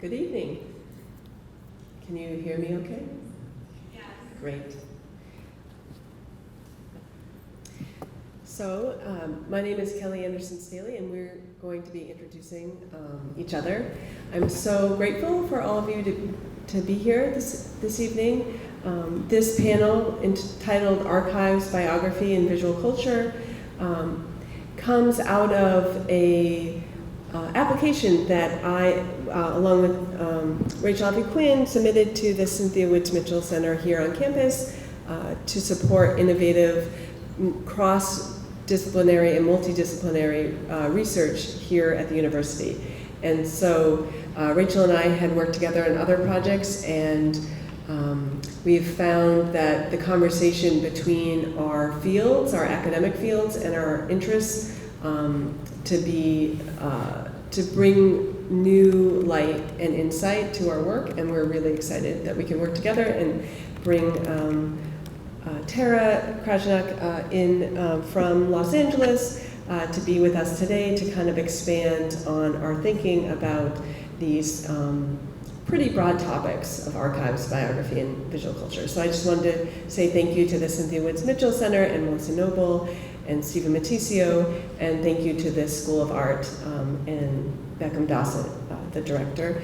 Good evening. Can you hear me okay? Yes. Great. So, my name is Keliy Anderson-Staley, and we're going to be introducing each other. I'm so grateful for all of you to be here this evening. This panel, entitled Archives, Biography and Visual Culture, comes out of a application that I, along with Rachel Quinn, submitted to the Cynthia Woods Mitchell Center here on campus to support innovative cross-disciplinary and multidisciplinary research here at the university. And so Rachel and I had worked together on other projects, and we've found that the conversation between our fields, our academic fields, and our interests to bring new light and insight to our work, and we're really excited that we can work together and bring Tarrah Krajnak in from Los Angeles to be with us today to kind of expand on our thinking about these pretty broad topics of archives, biography, and visual culture. So I just wanted to say thank you to the Cynthia Woods Mitchell Center and Melissa Noble and Stephen Matticio, and thank you to the School of Art and Beckham Dossett, the director.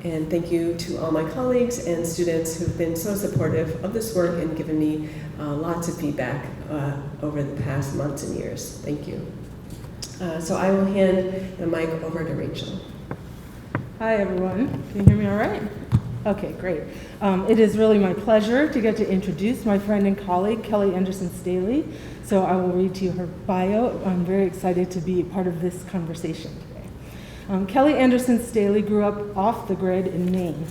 And thank you to all my colleagues and students who've been so supportive of this work and given me lots of feedback over the past months and years. Thank you. So I will hand the mic over to Rachel. Hi, everyone. Can you hear me all right? Okay, great. It is really my pleasure to get to introduce my friend and colleague, Keliy Anderson-Staley. So I will read to you her bio. I'm very excited to be part of this conversation today. Keliy Anderson-Staley grew up off the grid in Maine.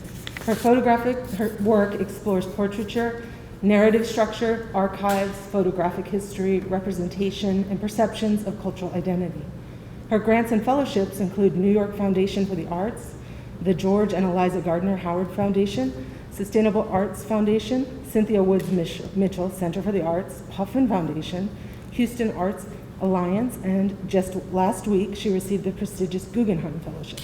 Her work explores portraiture, narrative structure, archives, photographic history, representation, and perceptions of cultural identity. Her grants and fellowships include New York Foundation for the Arts, the George and Eliza Gardner Howard Foundation, Sustainable Arts Foundation, Cynthia Woods Mitchell Center for the Arts, Huffman Foundation, Houston Arts Alliance, and just last week she received the prestigious Guggenheim Fellowship.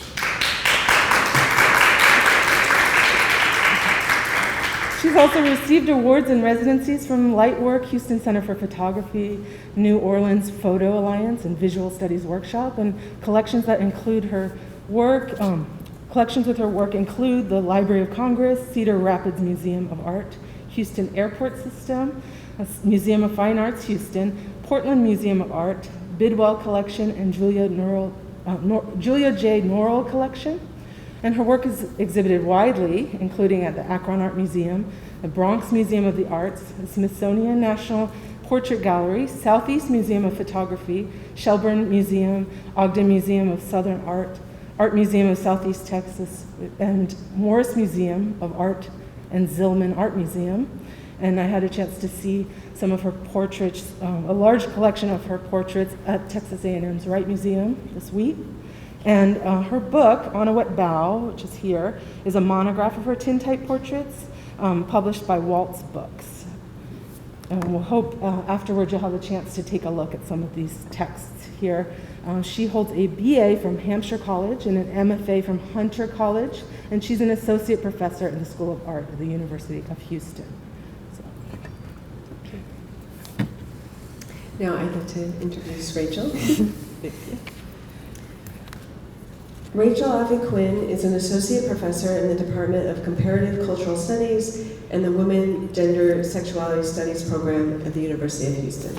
She's also received awards and residencies from Lightwork, Houston Center for Photography, New Orleans Photo Alliance, and Visual Studies Workshop, and collections that include her work. Collections with her work include the Library of Congress, Cedar Rapids Museum of Art, Houston Airport System, Museum of Fine Arts Houston, Portland Museum of Art, Bidwell Collection, and Julia J. Norrell Collection. And her work is exhibited widely, including at the Akron Art Museum, the Bronx Museum of the Arts, the Smithsonian National Portrait Gallery, Southeast Museum of Photography, Shelburne Museum, Ogden Museum of Southern Art, Art Museum of Southeast Texas, and Morris Museum of Art, and Zillman Art Museum. And I had a chance to see some of her portraits, a large collection of her portraits at Texas A&M's Wright Museum this week. And her book, On a Wet Bough, which is here, is a monograph of her tintype portraits published by Waltz Books. And we'll hope afterwards you'll have a chance to take a look at some of these texts here. She holds a BA from Hampshire College and an MFA from Hunter College, and she's an associate professor in the School of Art at the University of Houston. Now I'd like to introduce Rachel. Rachel Avi Quinn is an associate professor in the Department of Comparative Cultural Studies and the Women, Gender, Sexuality Studies program at the University of Houston.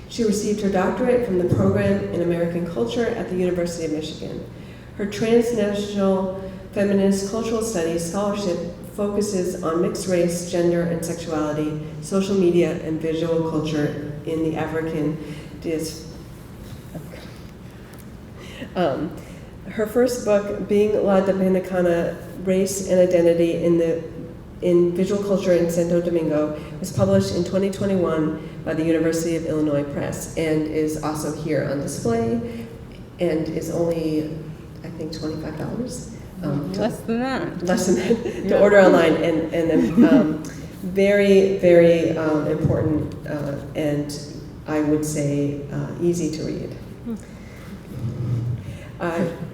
She received her doctorate from the program in American Culture at the University of Michigan. Her transnational feminist cultural studies scholarship focuses on mixed race, gender, and sexuality, social media, and visual culture in the African diaspora. Her first book, Being La Dominicana, Race and Identity in Visual Culture in Santo Domingo, was published in 2021 by the University of Illinois Press and is also here on display and is only, I think, $25. Less than that. Less than that to order online, and very, very important and I would say easy to read.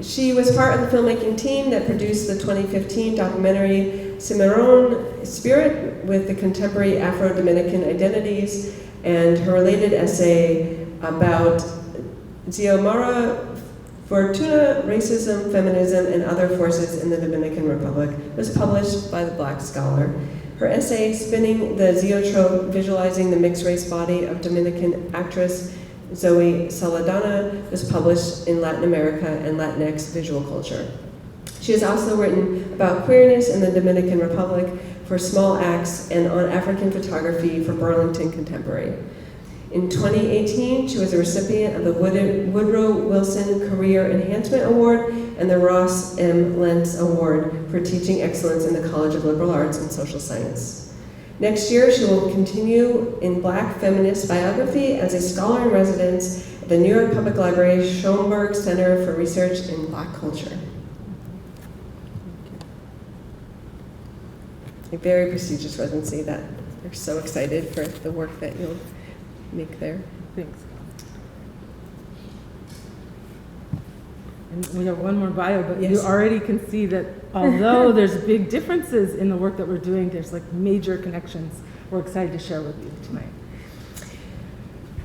She was part of the filmmaking team that produced the 2015 documentary Cimarron Spirit with the contemporary Afro-Dominican identities, and her related essay about Xiomara Fortuna, Racism, Feminism, and Other Forces in the Dominican Republic was published by the Black Scholar. Her essay, Spinning the Zoetrope, Visualizing the Mixed Race Body of Dominican Actress Zoe Saldaña, was published in Latin America and Latinx Visual Culture. She has also written about queerness in the Dominican Republic for Small Acts and on African photography for Burlington Contemporary. In 2018, she was a recipient of the Woodrow Wilson Career Enhancement Award and the Ross M. Lentz Award for Teaching Excellence in the College of Liberal Arts and Social Science. Next year, she will continue in Black feminist biography as a scholar in residence at the New York Public Library's Schoenberg Center for Research in Black Culture. A very prestigious residency that we're so excited for the work that you'll make there. Thanks. And we have one more bio, but yes. You already can see that although there's big differences in the work that we're doing, there's like major connections we're excited to share with you tonight.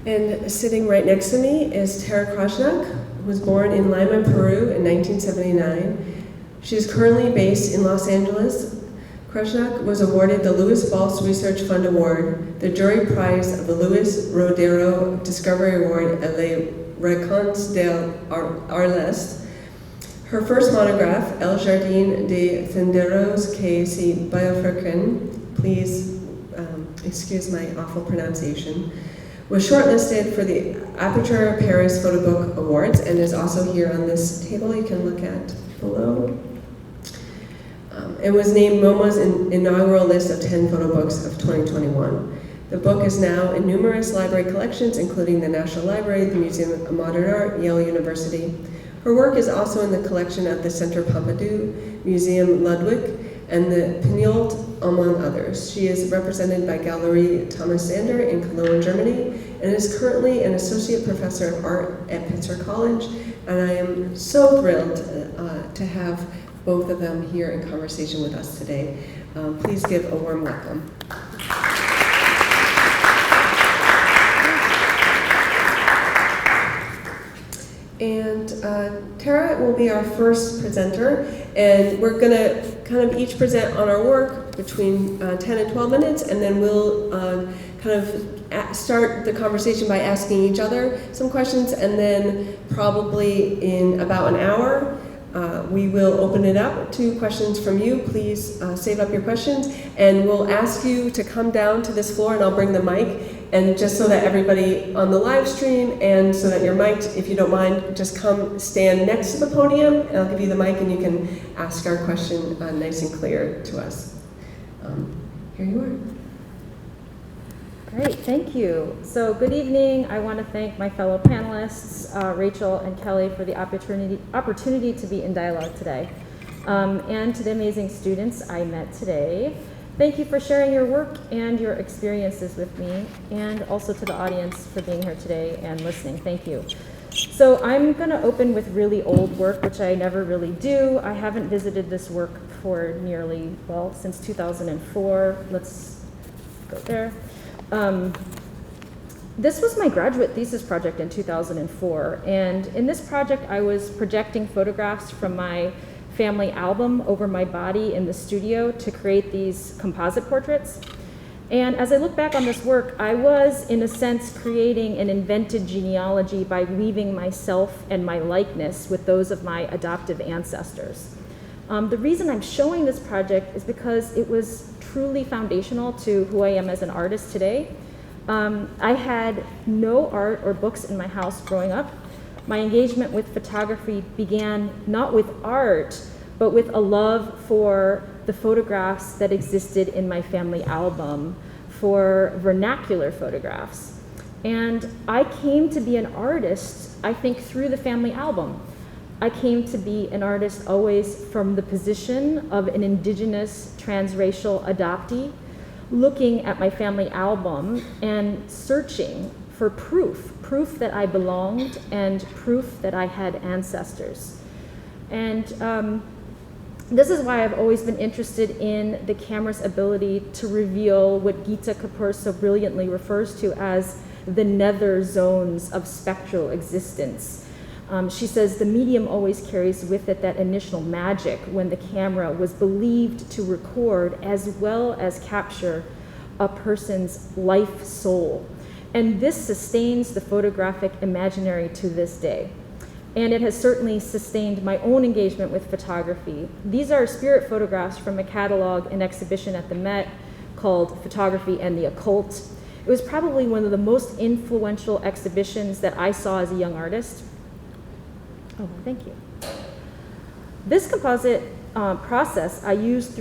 And sitting right next to me is Tarrah Krajnak, who was born in Lima, Peru in 1979. She is currently based in Los Angeles. Krajnak was awarded the Louis Baltz Research Fund Award, the jury prize of the Luis Rodero Discovery Award at Les Racontes d'Arles. Her first monograph, El Jardín de Senderos que se bifurcan, please excuse my awful pronunciation, was shortlisted for the Aperture Paris Photo Book Awards and is also here on this table you can look at below. It was named MoMA's inaugural list of 10 photo books of 2021. The book is now in numerous library collections, including the National Library, the Museum of Modern Art, Yale University. Her work is also in the collection of the Centre Pompidou, Museum Ludwig, and the Pinault, among others. She is represented by Galerie Thomas Sander in Cologne, Germany, and is currently an associate professor of art at Pitzer College. And I am so thrilled to have both of them here in conversation with us today. Please give a warm welcome. And Tarrah will be our first presenter, and we're gonna kind of each present on our work between 10 and 12 minutes, and then we'll kind of start the conversation by asking each other some questions, and then probably in about an hour, we will open it up to questions from you. Please save up your questions, and we'll ask you to come down to this floor, and I'll bring the mic. And just so that everybody on the live stream, and so that you're mic'd, if you don't mind, just come stand next to the podium, and I'll give you the mic, and you can ask our question nice and clear to us. Here you are. Great, thank you. So good evening. I want to thank my fellow panelists, Rachel and Kelly, for the opportunity to be in dialogue today. And to the amazing students I met today. Thank you for sharing your work and your experiences with me, and also to the audience for being here today and listening. Thank you. So I'm going to open with really old work, which I never really do. I haven't visited this work for nearly, well, since 2004. Let's go there. This was my graduate thesis project in 2004, and in this project I was projecting photographs from my family album over my body in the studio to create these composite portraits. And as I look back on this work, I was, in a sense, creating an invented genealogy by weaving myself and my likeness with those of my adoptive ancestors. The reason I'm showing this project is because it was truly foundational to who I am as an artist today. I had no art or books in my house growing up. My engagement with photography began not with art, but with a love for the photographs that existed in my family album, for vernacular photographs. And I came to be an artist, I think, through the family album. I came to be an artist always from the position of an indigenous transracial adoptee, looking at my family album and searching for proof that I belonged and proof that I had ancestors. And this is why I've always been interested in the camera's ability to reveal what Gita Kapoor so brilliantly refers to as the nether zones of spectral existence. She says the medium always carries with it that initial magic when the camera was believed to record as well as capture a person's life soul. And this sustains the photographic imaginary to this day. And it has certainly sustained my own engagement with photography. These are spirit photographs from a catalog and exhibition at the Met called Photography and the Occult. It was probably one of the most influential exhibitions that I saw as a young artist. Oh, thank you. This composite process I used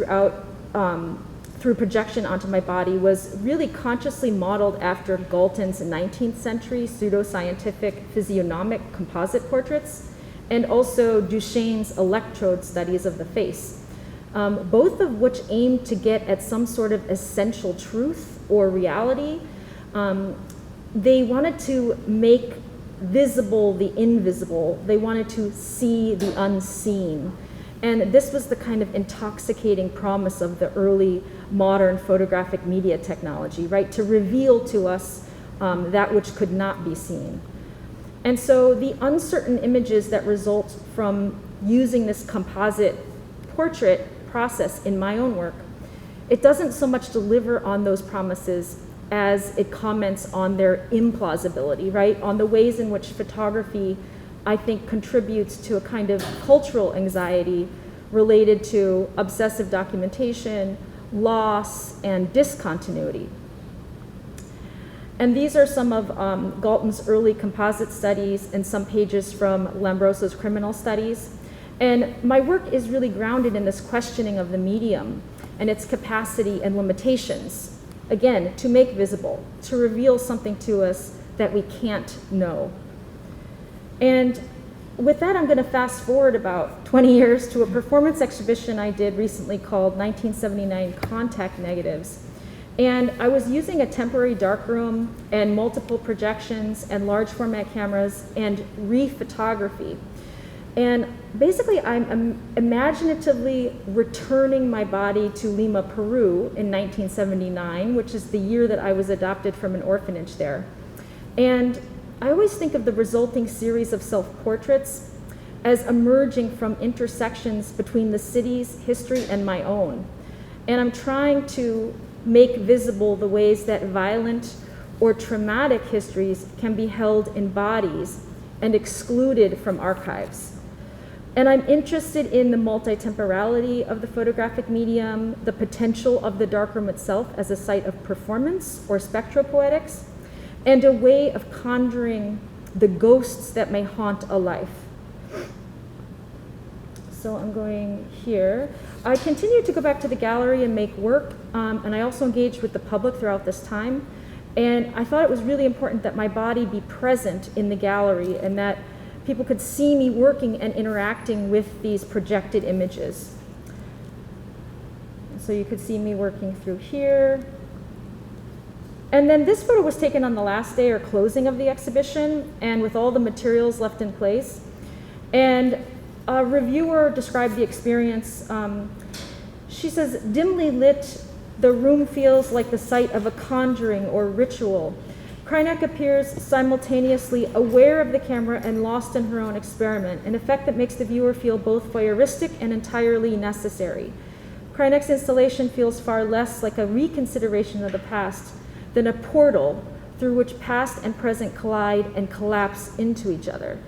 through projection onto my body was really consciously modeled after Galton's 19th century pseudoscientific physiognomic composite portraits and also Duchenne's electrode studies of the face, both of which aimed to get at some sort of essential truth or reality. They wanted to make visible the invisible. They wanted to see the unseen. And this was the kind of intoxicating promise of the early modern photographic media technology, right? To reveal to us that which could not be seen. And so the uncertain images that result from using this composite portrait process in my own work, it doesn't so much deliver on those promises as it comments on their implausibility, right? On the ways in which photography, I think, contributes to a kind of cultural anxiety related to obsessive documentation, loss, and discontinuity. And these are some of Galton's early composite studies and some pages from Lambroso's criminal studies. And my work is really grounded in this questioning of the medium and its capacity and limitations. Again, to make visible, to reveal something to us that we can't know. And with that, I'm going to fast forward about 20 years to a performance exhibition I did recently called 1979 Contact Negatives. And I was using a temporary darkroom and multiple projections and large format cameras and rephotography. And basically, I'm imaginatively returning my body to Lima, Peru in 1979, which is the year that I was adopted from an orphanage there. And I always think of the resulting series of self-portraits as emerging from intersections between the city's history and my own. And I'm trying to make visible the ways that violent or traumatic histories can be held in bodies and excluded from archives. And I'm interested in the multi-temporality of the photographic medium, the potential of the darkroom itself as a site of performance or spectropoetics, and a way of conjuring the ghosts that may haunt a life. So I'm going here. I continued to go back to the gallery and make work, and I also engaged with the public throughout this time. And I thought it was really important that my body be present in the gallery and that people could see me working and interacting with these projected images. So you could see me working through here. And then this photo was taken on the last day or closing of the exhibition, and with all the materials left in place. And a reviewer described the experience. She says, dimly lit, the room feels like the site of a conjuring or ritual. Krajnak appears simultaneously aware of the camera and lost in her own experiment, an effect that makes the viewer feel both voyeuristic and entirely necessary. Krajnak's installation feels far less like a reconsideration of the past than a portal through which past and present collide and collapse into each other.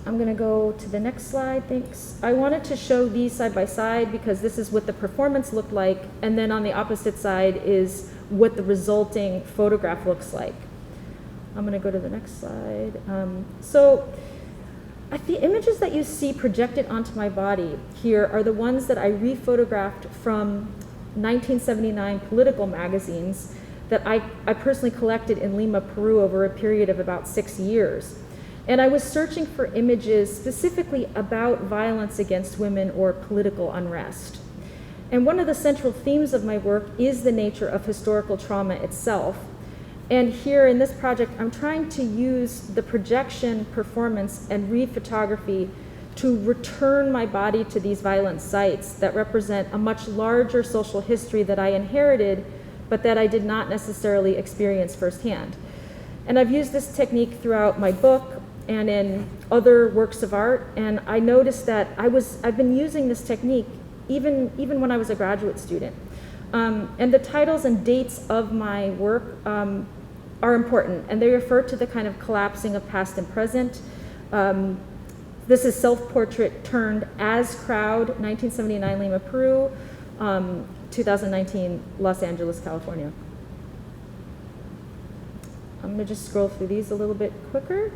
I'm going to go to the next slide, thanks. I wanted to show these side by side because this is what the performance looked like, and then on the opposite side is what the resulting photograph looks like. I'm going to go to the next slide. So the images that you see projected onto my body here are the ones that I rephotographed from 1979 political magazines that I personally collected in Lima, Peru over a period of about 6 years. And I was searching for images specifically about violence against women or political unrest. And one of the central themes of my work is the nature of historical trauma itself. And here in this project, I'm trying to use the projection, performance, and re-photography to return my body to these violent sites that represent a much larger social history that I inherited, but that I did not necessarily experience firsthand. And I've used this technique throughout my book and in other works of art, and I noticed that I've been using this technique even when I was a graduate student. And the titles and dates of my work are important, and they refer to the kind of collapsing of past and present. This is Self-Portrait Turned as Crowd, 1979 Lima, Peru, 2019 Los Angeles, California. I'm going to just scroll through these a little bit quicker.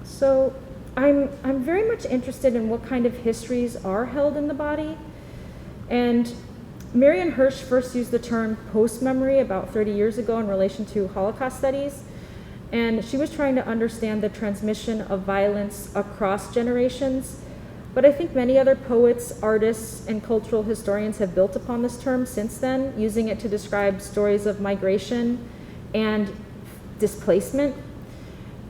So I'm very much interested in what kind of histories are held in the body. And Marion Hirsch first used the term post-memory about 30 years ago in relation to Holocaust studies. And she was trying to understand the transmission of violence across generations. But I think many other poets, artists, and cultural historians have built upon this term since then, using it to describe stories of migration and displacement.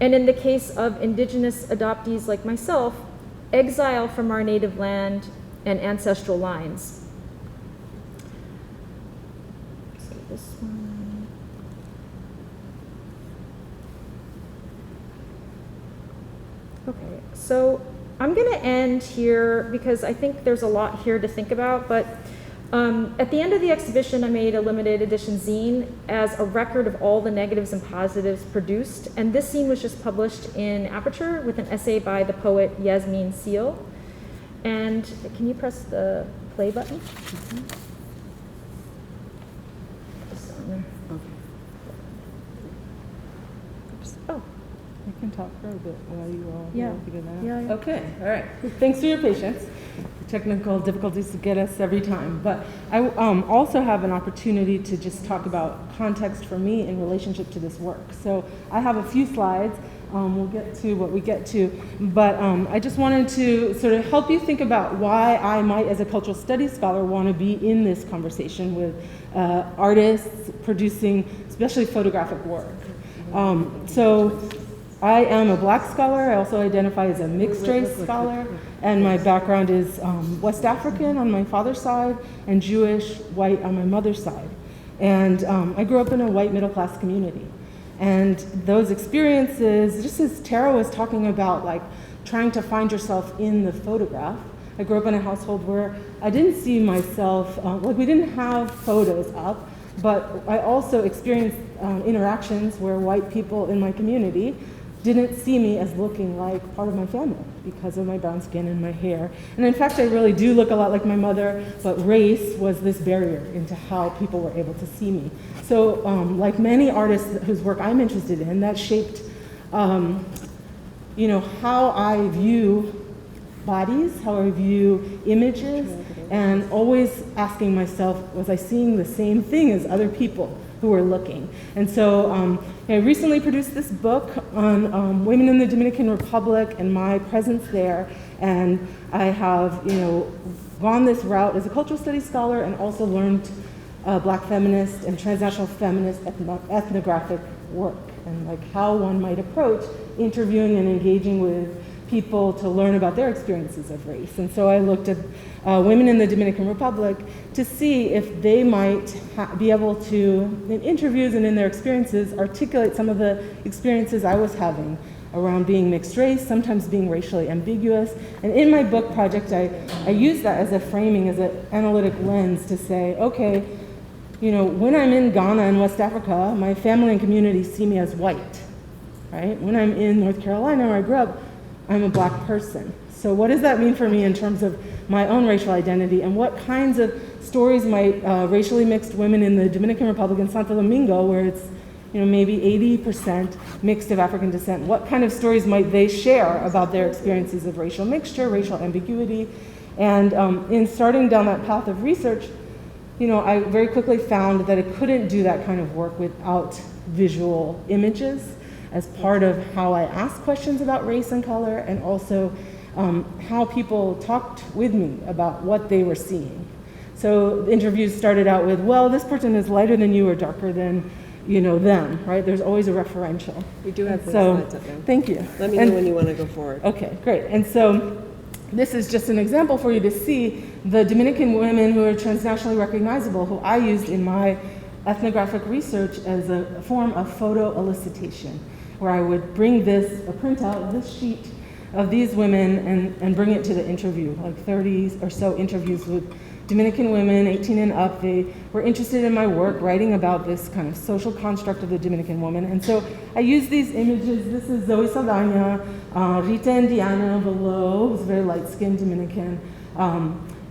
And in the case of indigenous adoptees like myself, exile from our native land and ancestral lines. So this one. Okay, so I'm going to end here because I think there's a lot here to think about, but at the end of the exhibition, I made a limited edition zine as a record of all the negatives and positives produced, and this zine was just published in Aperture with an essay by the poet Yasmin Seal. And can you press the play button? Mm-hmm. Just on there. Okay. Oh. You can talk for a bit while you all figure that out. Yeah. Okay, all right. Thanks for your patience. Technical difficulties to get us every time. But I also have an opportunity to just talk about context for me in relationship to this work. So I have a few slides. We'll get to what we get to. But I just wanted to sort of help you think about why I might, as a cultural studies scholar, want to be in this conversation with artists producing especially photographic work. So I am a Black scholar. I also identify as a mixed race scholar, and my background is West African on my father's side and Jewish, white on my mother's side. And I grew up in a white middle class community. And those experiences, just as Tarrah was talking about, like trying to find yourself in the photograph, I grew up in a household where I didn't see myself, like we didn't have photos up, but I also experienced interactions where white people in my community didn't see me as looking like part of my family because of my brown skin and my hair. And in fact, I really do look a lot like my mother, but race was this barrier into how people were able to see me. So like many artists whose work I'm interested in, that shaped how I view bodies, how I view images, and always asking myself, was I seeing the same thing as other people who were looking? And so I recently produced this book on women in the Dominican Republic and my presence there, and I have gone this route as a cultural studies scholar and also learned Black feminist and transnational feminist ethnographic work, and like how one might approach interviewing and engaging with people to learn about their experiences of race. And so I looked at women in the Dominican Republic to see if they might be able to, in interviews and in their experiences, articulate some of the experiences I was having around being mixed race, sometimes being racially ambiguous. And in my book project, I use that as a framing, as an analytic lens to say, okay, when I'm in Ghana and West Africa, my family and community see me as white, right? When I'm in North Carolina, where I grew up, I'm a Black person. So what does that mean for me in terms of my own racial identity, and what kinds of stories might racially mixed women in the Dominican Republic and Santo Domingo, where it's maybe 80% mixed of African descent, what kind of stories might they share about their experiences of racial mixture, racial ambiguity? And in starting down that path of research, I very quickly found that I couldn't do that kind of work without visual images. as part of how I ask questions about race and color, and also how people talked with me about what they were seeing. So the interviews started out with, well, this person is lighter than you or darker than them, right? There's always a referential. We do have those so, slides up now. Thank you. Let me know when you want to go forward. Okay, great. And so this is just an example for you to see the Dominican women who are transnationally recognizable, who I used in my ethnographic research as a form of photo elicitation, where I would bring a printout, this sheet of these women and bring it to the interview, like 30 or so interviews with Dominican women, 18 and up. They were interested in my work, writing about this kind of social construct of the Dominican woman. And so I use these images. This is Zoe Saldana, Rita Indiana below, who's a very light-skinned Dominican.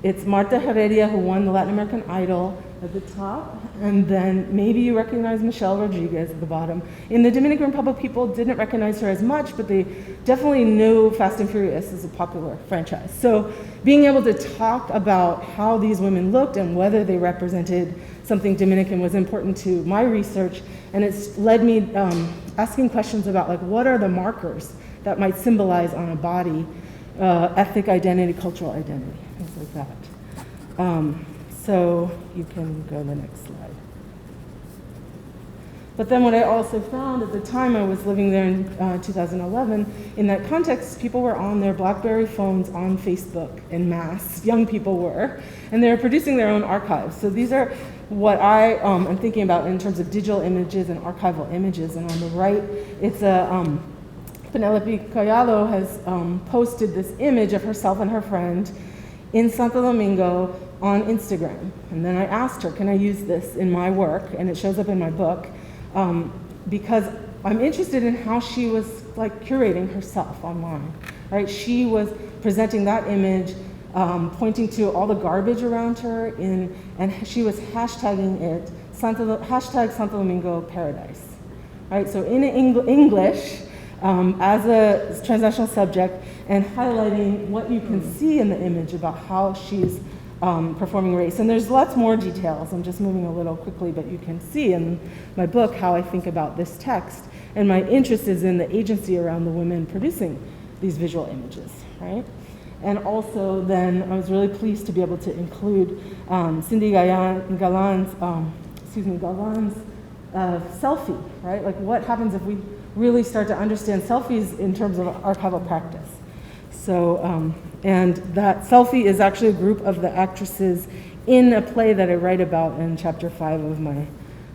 It's Marta Heredia, who won the Latin American Idol, at the top. And then maybe you recognize Michelle Rodriguez at the bottom. In the Dominican Republic, people didn't recognize her as much, but they definitely knew Fast and Furious is a popular franchise. So being able to talk about how these women looked and whether they represented something Dominican was important to my research. And it's led me asking questions about, like, what are the markers that might symbolize on a body ethnic identity, cultural identity, things like that. So you can go to the next slide. But then what I also found at the time I was living there in 2011, in that context, people were on their BlackBerry phones on Facebook en masse, young people were, and they were producing their own archives. So these are what I am thinking about in terms of digital images and archival images. And on the right, it's Penelope Collado has posted this image of herself and her friend in Santo Domingo on Instagram. And then I asked her, can I use this in my work? And it shows up in my book, because I'm interested in how she was, like, curating herself online, right? She was presenting that image, pointing to all the garbage around her, and she was hashtagging it, hashtag Santo Domingo Paradise, right? So in English, as a transnational subject, and highlighting what you can see in the image about how she's performing race. And there's lots more details. I'm just moving a little quickly, but you can see in my book how I think about this text. And my interest is in the agency around the women producing these visual images, right? And also then I was really pleased to be able to include Cindy Galan's selfie, right? Like, what happens if we really start to understand selfies in terms of archival practice? So, and that selfie is actually a group of the actresses in a play that I write about in chapter 5 of my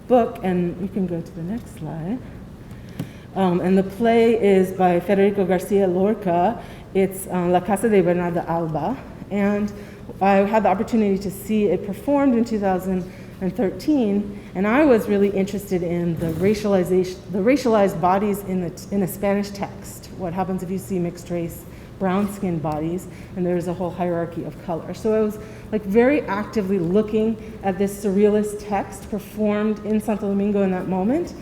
book, and you can go to the next slide. And the play is by Federico Garcia Lorca. It's La Casa de Bernarda Alba, and I had the opportunity to see it performed in 2013, and I was really interested in the racialized bodies in a Spanish text. What happens if you see mixed race, brown-skinned bodies, and there's a whole hierarchy of color. So I was, like, very actively looking at this surrealist text performed in Santo Domingo in that moment.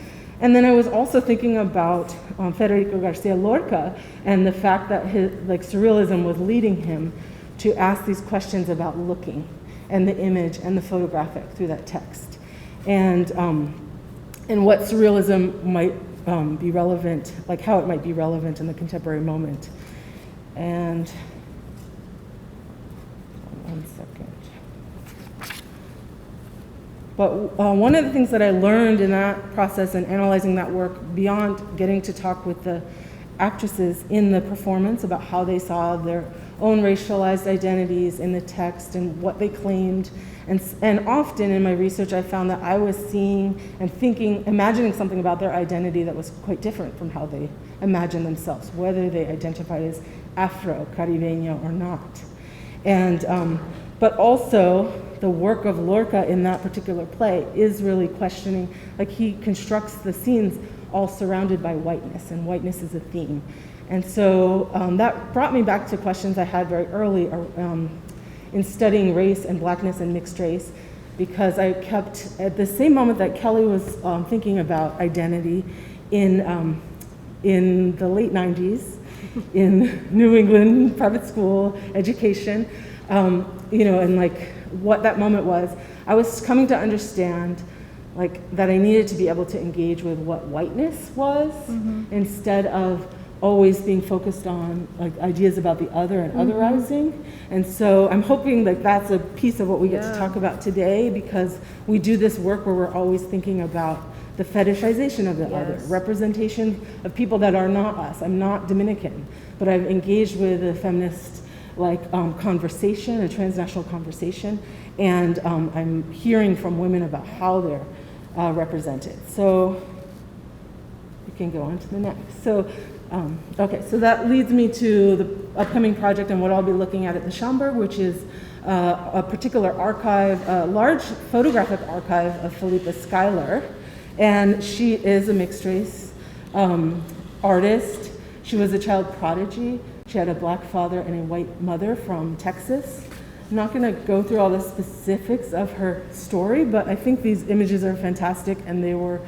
And then I was also thinking about Federico Garcia Lorca and the fact that his, like, surrealism was leading him to ask these questions about looking and the image and the photographic through that text, and what surrealism might be relevant, like how it might be relevant in the contemporary moment. And one second. But one of the things that I learned in that process and analyzing that work, beyond getting to talk with the actresses in the performance about how they saw their own racialized identities in the text and what they claimed, and often in my research I found that I was seeing and thinking, imagining something about their identity that was quite different from how they imagined themselves, whether they identified as Afro, Caribeño, or not. And but also the work of Lorca in that particular play is really questioning, like, he constructs the scenes all surrounded by whiteness, and whiteness is a theme. And so that brought me back to questions I had very early in studying race and blackness and mixed race, because I kept, at the same moment that Keliy was thinking about identity in the late 90s, in New England private school education, and like what that moment was, I was coming to understand that I needed to be able to engage with what whiteness was, instead of always being focused on ideas about the other and otherizing. And so I'm hoping that's a piece of what we get to talk about today, because we do this work where we're always thinking about the fetishization of the other, representation of people that are not us. I'm not Dominican, but I've engaged with a feminist conversation, a transnational conversation, and I'm hearing from women about how they're represented. So we can go on to the next. So, okay, so that leads me to the upcoming project and what I'll be looking at the Schomburg, which is a particular archive, a large photographic archive of Felipe Skyler. And she is a mixed race artist. She was a child prodigy. She had a black father and a white mother from Texas. I'm not going to go through all the specifics of her story, but I think these images are fantastic, and they were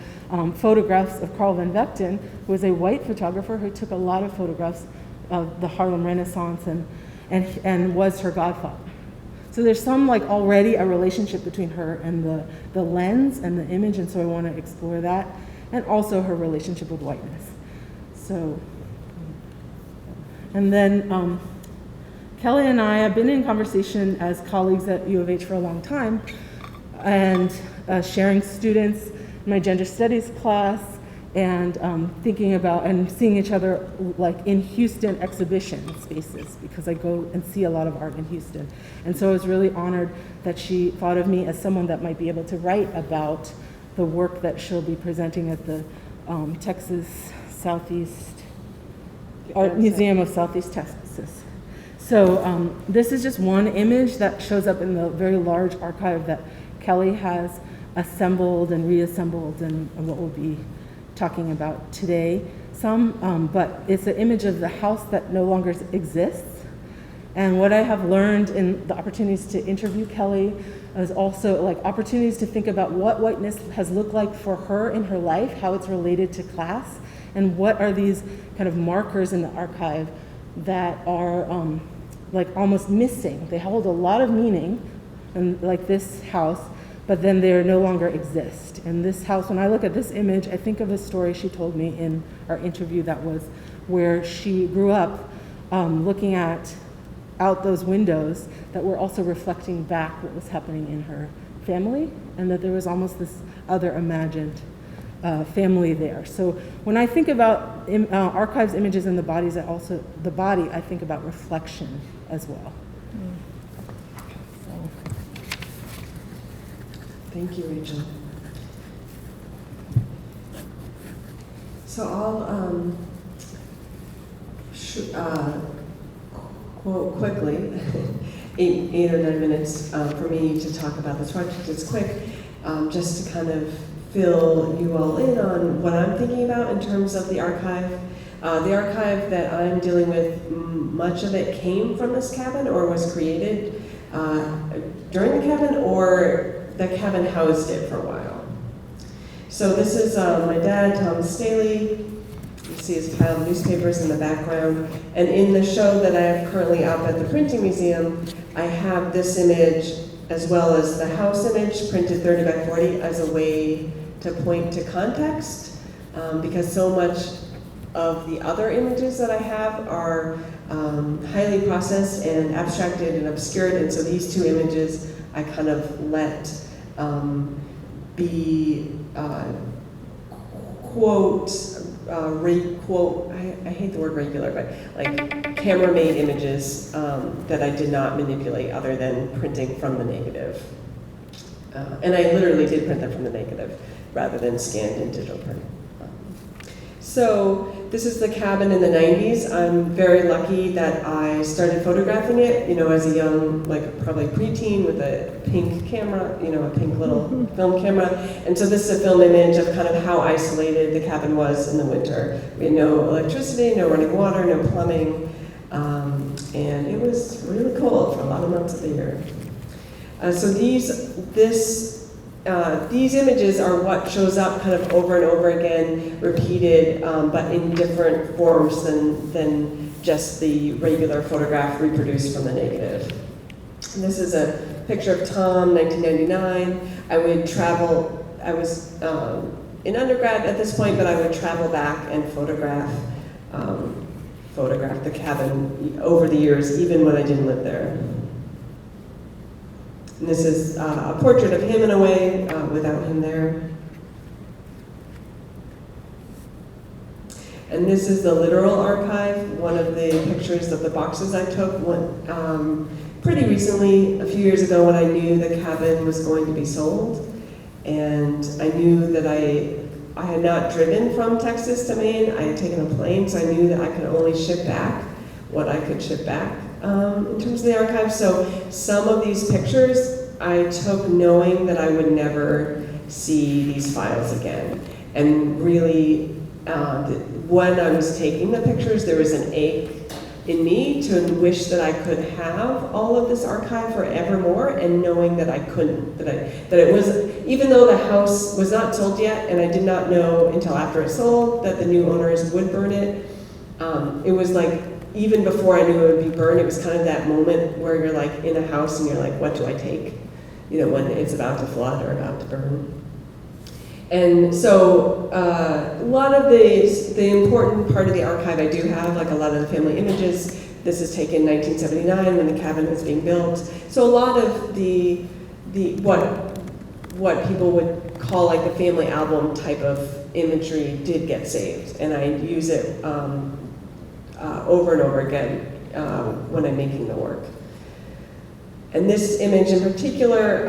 photographs of Carl Van Vechten, who was a white photographer who took a lot of photographs of the Harlem Renaissance and was her godfather. So there's some already a relationship between her and the lens and the image, and so I want to explore that, and also her relationship with whiteness. So, and then Keliy and I have been in conversation as colleagues at U of H for a long time, and sharing students in my gender studies class, and thinking about and seeing each other in Houston exhibition spaces, because I go and see a lot of art in Houston. And so I was really honored that she thought of me as someone that might be able to write about the work that she'll be presenting at the Texas Southeast Art Museum of Southeast Texas. So this is just one image that shows up in the very large archive that Keliy has assembled and reassembled, and what we'll be talking about today. But it's an image of the house that no longer exists. And what I have learned in the opportunities to interview Keliy is also opportunities to think about what whiteness has looked like for her in her life, how it's related to class, and what are these kind of markers in the archive that are almost missing. They hold a lot of meaning, and this house, but then they no longer exist. And this house, when I look at this image, I think of a story she told me in our interview that was where she grew up looking out those windows that were also reflecting back what was happening in her family, and that there was almost this other imagined family there. So when I think about archives, images, and the bodies, I think about reflection as well. Thank you, Rachel. So I'll quote quickly, 8 or 9 minutes for me to talk about this project. It's quick, just to kind of fill you all in on what I'm thinking about in terms of the archive. The archive that I'm dealing with, much of it came from this cabin or was created during the cabin, or the cabin housed it for a while. So this is my dad, Anderson-Staley. You see his pile of newspapers in the background. And in the show that I have currently up at the Printing Museum, I have this image as well as the house image printed 30 by 40 as a way to point to context, because so much of the other images that I have are highly processed and abstracted and obscured, and so these two images I kind of let be quote, I hate the word regular, but camera-made images that I did not manipulate other than printing from the negative. And I literally did print them from the negative rather than scanned in digital print. So this is the cabin in the 90s. I'm very lucky that I started photographing it, as a young, probably preteen with a pink camera, a pink little film camera. And so this is a film image of kind of how isolated the cabin was in the winter. We had no electricity, no running water, no plumbing, and it was really cold for a lot of months of the year. So these images are what shows up kind of over and over again, repeated, but in different forms than just the regular photograph reproduced from the negative. And this is a picture of Tom, 1999. I would travel I was in undergrad at this point, but I would travel back and photograph the cabin over the years, even when I didn't live there. And this is a portrait of him in a way, without him there. And this is the literal archive, one of the pictures of the boxes I took pretty recently, a few years ago, when I knew the cabin was going to be sold. And I knew that I had not driven from Texas to Maine. I had taken a plane, so I knew that I could only ship back what I could ship back in terms of the archive. So some of these pictures I took knowing that I would never see these files again. And really, when I was taking the pictures, there was an ache in me to wish that I could have all of this archive forevermore, and knowing that I couldn't, that it was, even though the house was not sold yet, and I did not know until after it sold that the new owners would burn it. It was like, even before I knew it would be burned, it was kind of that moment where you're like in a house and you're like, what do I take? You know, when it's about to flood or about to burn. And so a lot of the important part of the archive I do have, like a lot of the family images. This is taken in 1979 when the cabin was being built. So a lot of the what people would call like the family album type of imagery did get saved, and I use it over and over again when I'm making the work. And this image in particular,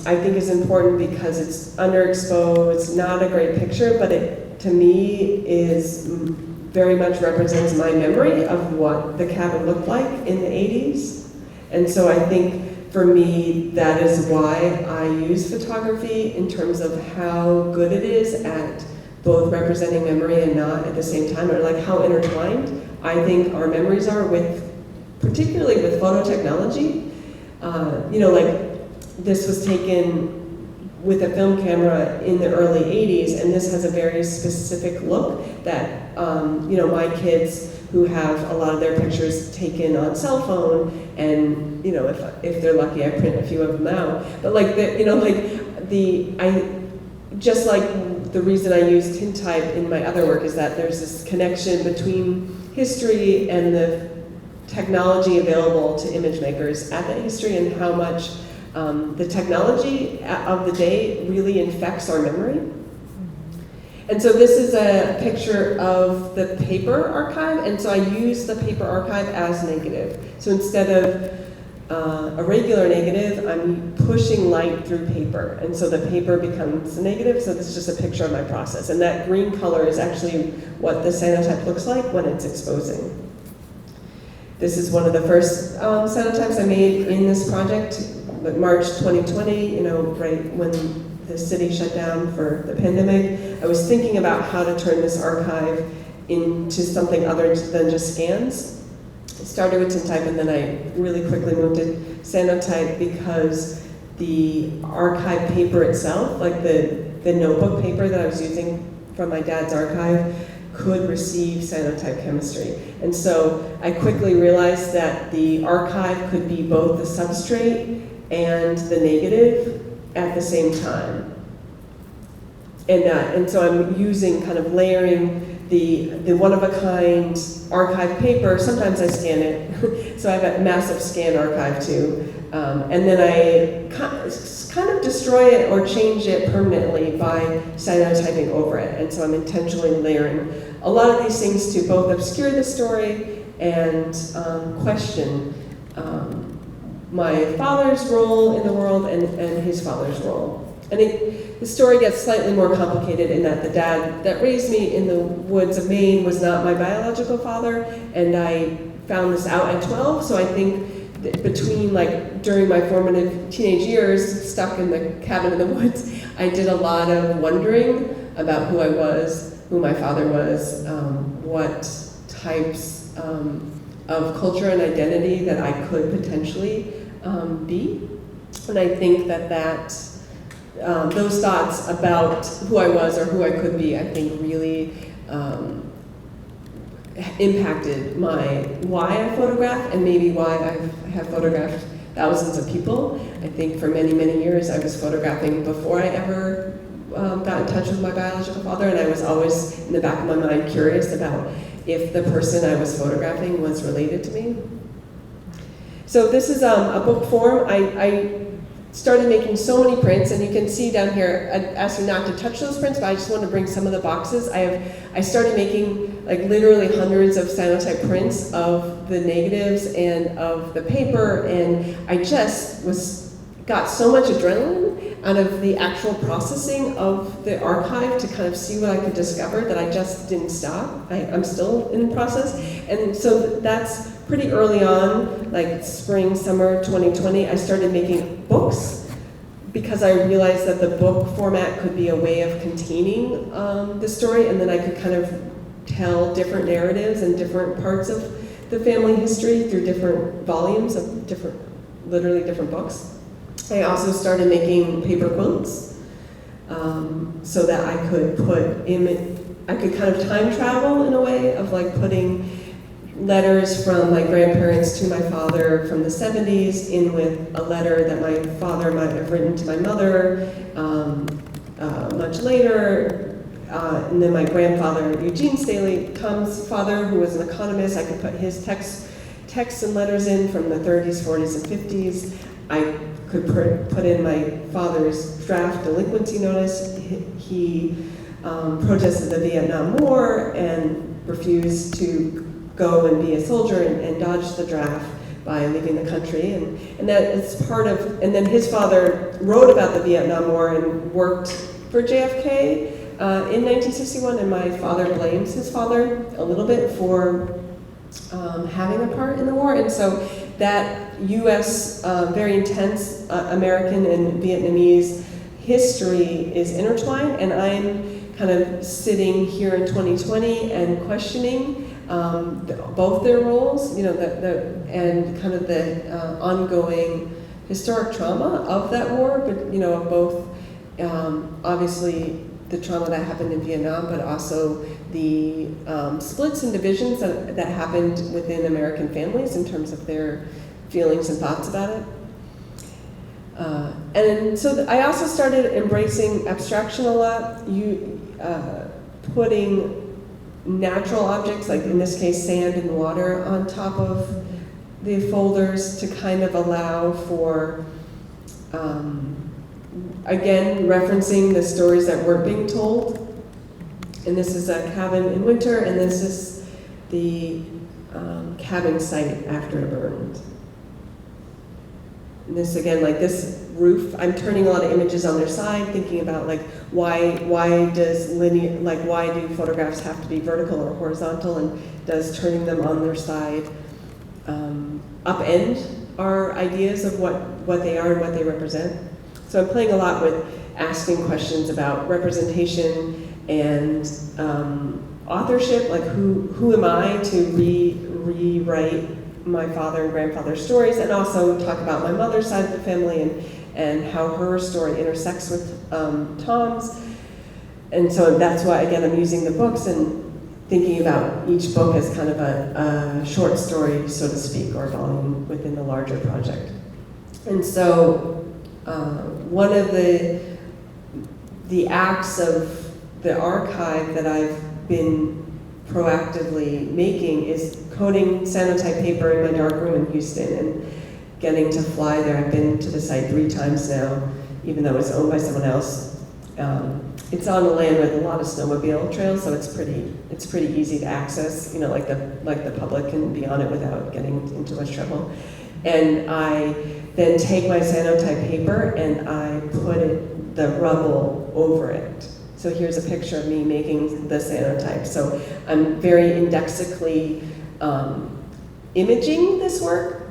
I think is important because it's underexposed, not a great picture, but it, to me, is very much represents my memory of what the cabin looked like in the 80s. And so I think for me, that is why I use photography in terms of how good it is at both representing memory and not at the same time, or like how intertwined I think our memories are with, particularly with photo technology. You know, like this was taken with a film camera in the early 80s, and this has a very specific look that, you know, my kids who have a lot of their pictures taken on cell phone, and, you know, if they're lucky, I print a few of them out. But like, you know, like just like the reason I use tintype in my other work is that there's this connection between history and the technology available to image makers at that history, and how much the technology of the day really infects our memory. And so this is a picture of the paper archive, and so I use the paper archive as negative. So instead of a regular negative, I'm pushing light through paper, and so the paper becomes a negative, so this is just a picture of my process. And that green color is actually what the cyanotype looks like when it's exposing. This is one of the first cyanotypes I made in this project, March 2020, you know, right when the city shut down for the pandemic. I was thinking about how to turn this archive into something other than just scans. I started with tintype, and then I really quickly moved to cyanotype because the archive paper itself, like the notebook paper that I was using from my dad's archive, could receive cyanotype chemistry. And so I quickly realized that the archive could be both the substrate and the negative at the same time. And so I'm using, kind of layering the one-of-a-kind archive paper. Sometimes I scan it, so I have a massive scan archive too. And then I kind of destroy it or change it permanently by cyanotyping over it. And so I'm intentionally layering a lot of these things to both obscure the story and question my father's role in the world and his father's role. And the story gets slightly more complicated in that the dad that raised me in the woods of Maine was not my biological father, and I found this out at 12, so I think that between, like, during my formative teenage years, stuck in the cabin in the woods, I did a lot of wondering about who I was, who my father was, what types of culture and identity that I could potentially be. And I think that those thoughts about who I was or who I could be, I think really impacted why I photograph, and maybe why I have photographed thousands of people. I think for many, many years I was photographing before I ever got in touch with my biological father, and I was always in the back of my mind curious about if the person I was photographing was related to me. So this is a book form. I started making so many prints, and you can see down here, I asked you not to touch those prints, but I just want to bring some of the boxes. I started making like literally hundreds of cyanotype prints of the negatives and of the paper, and I just got so much adrenaline out of the actual processing of the archive to kind of see what I could discover that I just didn't stop. I'm still in the process. And so that's pretty early on, like spring, summer 2020, I started making books because I realized that the book format could be a way of containing the story, and then I could kind of tell different narratives and different parts of the family history through different volumes of literally different books. I also started making paper quilts so that I could I could kind of time travel in a way of like putting letters from my grandparents to my father from the 70s in with a letter that my father might have written to my mother much later. And then my grandfather, Eugene Staley, Tom's father, who was an economist, I could put his texts and letters in from the 30s, 40s, and 50s. I could put in my father's draft delinquency notice. He protested the Vietnam War and refused to go and be a soldier and dodged the draft by leaving the country. And that is part of, and then his father wrote about the Vietnam War and worked for JFK in 1961, and my father blames his father a little bit for having a part in the war. And so that U.S. Very intense American and Vietnamese history is intertwined, and I'm kind of sitting here in 2020 and questioning both their roles, you know, and kind of the ongoing historic trauma of that war, but you know, both obviously the trauma that happened in Vietnam, but also the splits and divisions that happened within American families in terms of their feelings and thoughts about it. And so I also started embracing abstraction a lot, putting natural objects, like in this case sand and water, on top of the folders to kind of allow for, again, referencing the stories that weren't being told. And this is a cabin in winter, and this is the cabin site after it burned. And this, again, like this roof, I'm turning a lot of images on their side, thinking about like why do photographs have to be vertical or horizontal, and does turning them on their side upend our ideas of what they are and what they represent. So I'm playing a lot with asking questions about representation and authorship, like who am I to rewrite my father and grandfather's stories, and also talk about my mother's side of the family and how her story intersects with Tom's. And so that's why, again, I'm using the books and thinking about each book as kind of a short story, so to speak, or volume within the larger project. And so one of the acts of the archive that I've been proactively making is coating cyanotype paper in my darkroom in Houston and getting to fly there. I've been to the site 3 times now, even though it's owned by someone else. It's on a land with a lot of snowmobile trails, so it's pretty easy to access. You know, like the public can be on it without getting into much trouble. And I then take my cyanotype paper and I put the rubble over it. So here's a picture of me making the cyanotype. So I'm very indexically imaging this work.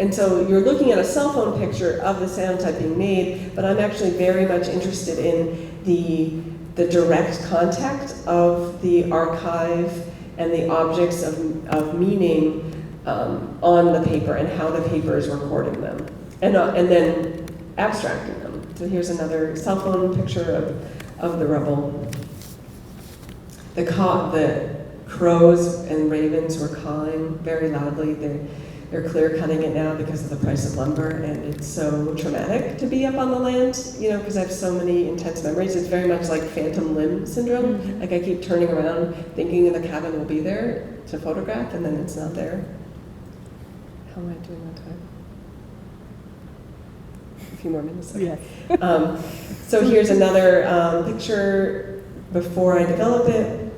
And so you're looking at a cell phone picture of the cyanotype being made, but I'm actually very much interested in the direct contact of the archive and the objects of meaning on the paper and how the paper is recording them, and then abstracting them. So here's another cell phone picture of the rubble. The crows and ravens were cawing very loudly. they're clear cutting it now because of the price of lumber, and it's so traumatic to be up on the land, you know, because I have so many intense memories. It's very much like phantom limb syndrome. Mhm. Like I keep turning around thinking the cabin will be there to photograph, and then it's not there. How am I doing on time? A few more minutes. Okay. Yes. So here's another picture before I develop it.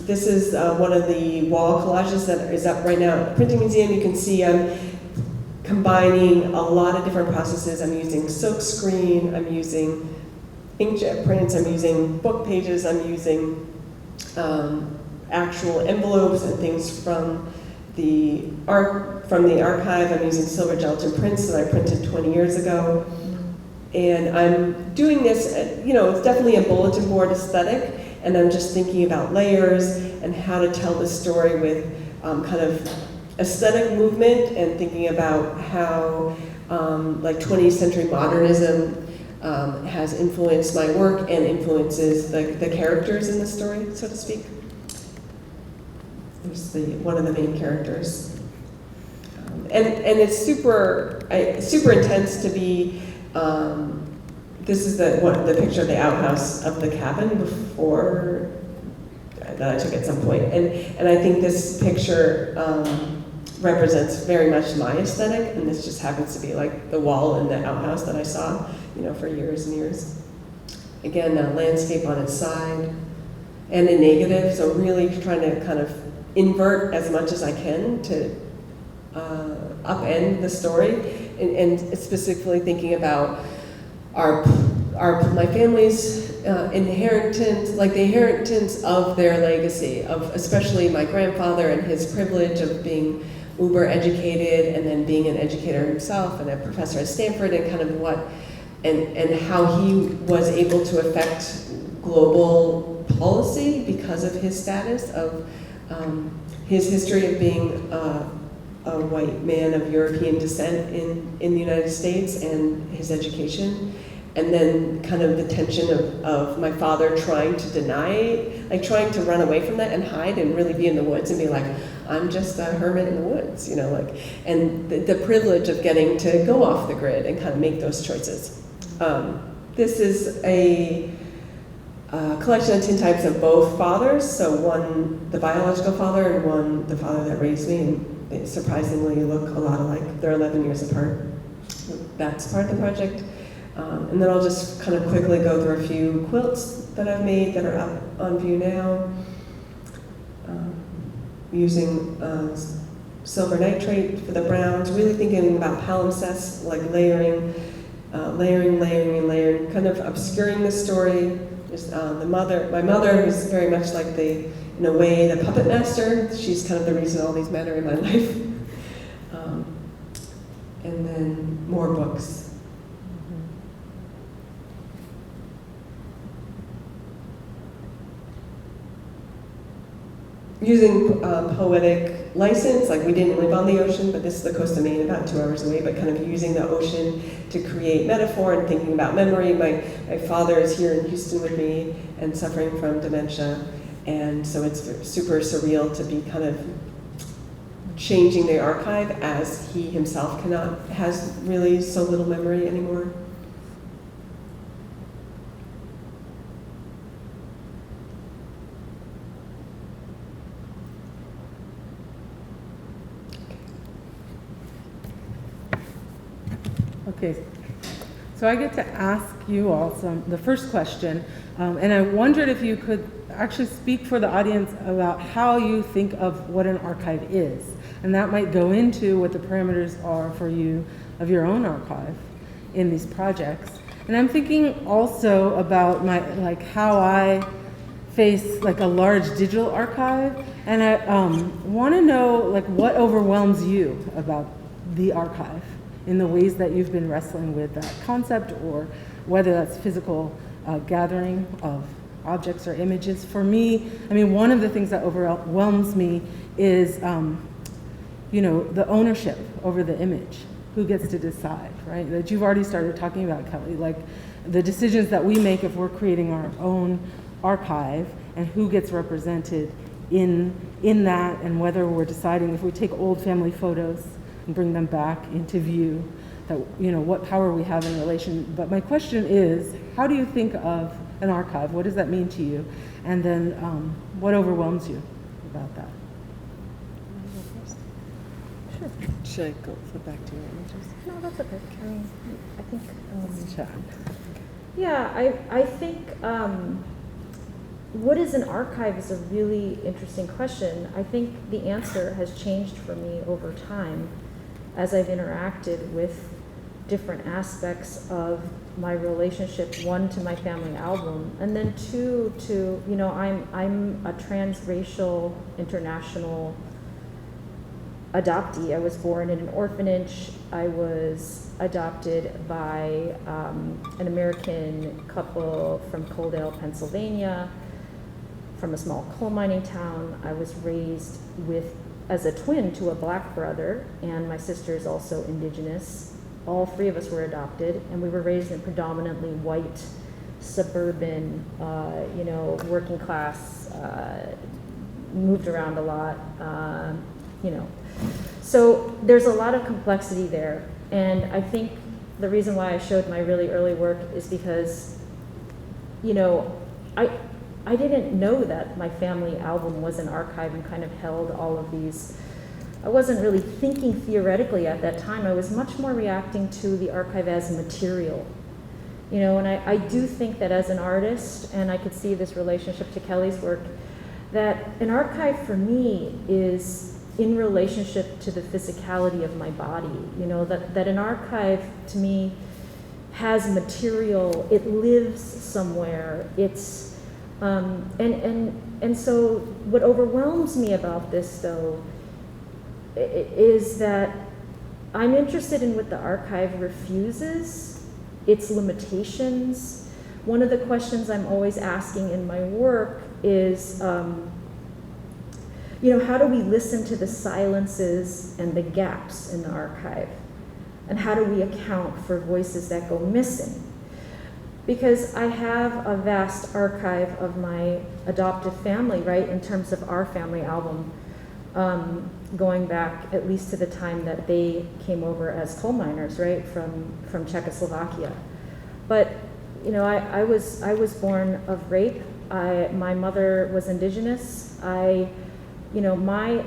This is one of the wall collages that is up right now at the Printing Museum. You can see I'm combining a lot of different processes. I'm using silk screen, I'm using inkjet prints, I'm using book pages, I'm using actual envelopes and things from the archive. I'm using silver gelatin prints that I printed 20 years ago. And I'm doing this, you know, it's definitely a bulletin board aesthetic, and I'm just thinking about layers and how to tell the story with kind of aesthetic movement, and thinking about how like 20th century modernism has influenced my work and influences the characters in the story, so to speak. There's one of the main characters. And it's super intense to be, this is the picture of the outhouse of the cabin before that I took at some point. And I think this picture represents very much my aesthetic, and this just happens to be like the wall in the outhouse that I saw, you know, for years and years. Again, a landscape on its side, and a negative, so really trying to kind of invert as much as I can to upend the story, and specifically thinking about my family's inheritance, like the inheritance of their legacy, of especially my grandfather and his privilege of being uber educated, and then being an educator himself and a professor at Stanford, and kind of what and how he was able to affect global policy because of his status, of his history of being a white man of European descent in the United States, and his education. And then kind of the tension of my father trying to deny, like trying to run away from that and hide and really be in the woods and be like, I'm just a hermit in the woods, you know, like, and the privilege of getting to go off the grid and kind of make those choices. This is a collection of tintypes of both fathers, so one the biological father and one the father that raised me, and they surprisingly look a lot alike. They're 11 years apart. That's part of the project. And then I'll just kind of quickly go through a few quilts that I've made that are up on view now. Using silver nitrate for the browns, really thinking about palimpsest, like layering, kind of obscuring the story. There's my mother was very much like in a way, the puppet master. She's kind of the reason all these matter in my life. And then more books. Using poetic license, like we didn't live on the ocean, but this is the coast of Maine, about 2 hours away, but kind of using the ocean to create metaphor and thinking about memory. My father is here in Houston with me and suffering from dementia, and so it's super surreal to be kind of changing the archive as he himself has really so little memory anymore. Okay, so I get to ask you all the first question, and I wondered if you could actually speak for the audience about how you think of what an archive is, and that might go into what the parameters are for you of your own archive in these projects. And I'm thinking also about how I face like a large digital archive, and I want to know like what overwhelms you about the archive in the ways that you've been wrestling with that concept, or whether that's physical gathering of objects or images. For me, I mean, one of the things that overwhelms me is, the ownership over the image. Who gets to decide, right? That you've already started talking about, Keliy, like the decisions that we make if we're creating our own archive, and who gets represented in that, and whether we're deciding if we take old family photos, and bring them back into view, that, what power we have in relation. But my question is, how do you think of an archive? What does that mean to you? And then what overwhelms you about that? Sure. Should I go flip back to your images? No, that's okay. I think. Chat. Yeah, I think what is an archive is a really interesting question. I think the answer has changed for me over time as I've interacted with different aspects of my relationship, one, to my family album, and then two, to, I'm a transracial, international adoptee. I was born in an orphanage. I was adopted by an American couple from Coaldale, Pennsylvania, from a small coal mining town. I was raised as a twin to a black brother, and my sister is also indigenous. All three of us were adopted, and we were raised in predominantly white, suburban, working class, moved around a lot, So there's a lot of complexity there, and I think the reason why I showed my really early work is because, I didn't know that my family album was an archive and kind of held all of these. I wasn't really thinking theoretically at that time. I was much more reacting to the archive as material. And I do think that as an artist, and I could see this relationship to Kelly's work, that an archive for me is in relationship to the physicality of my body. That an archive to me has material, it lives somewhere, it's, and so what overwhelms me about this, though, is that I'm interested in what the archive refuses, its limitations. One of the questions I'm always asking in my work is, how do we listen to the silences and the gaps in the archive? And how do we account for voices that go missing? Because I have a vast archive of my adoptive family, right, in terms of our family album, going back at least to the time that they came over as coal miners, right, from Czechoslovakia. But I was born of rape. My mother was indigenous. My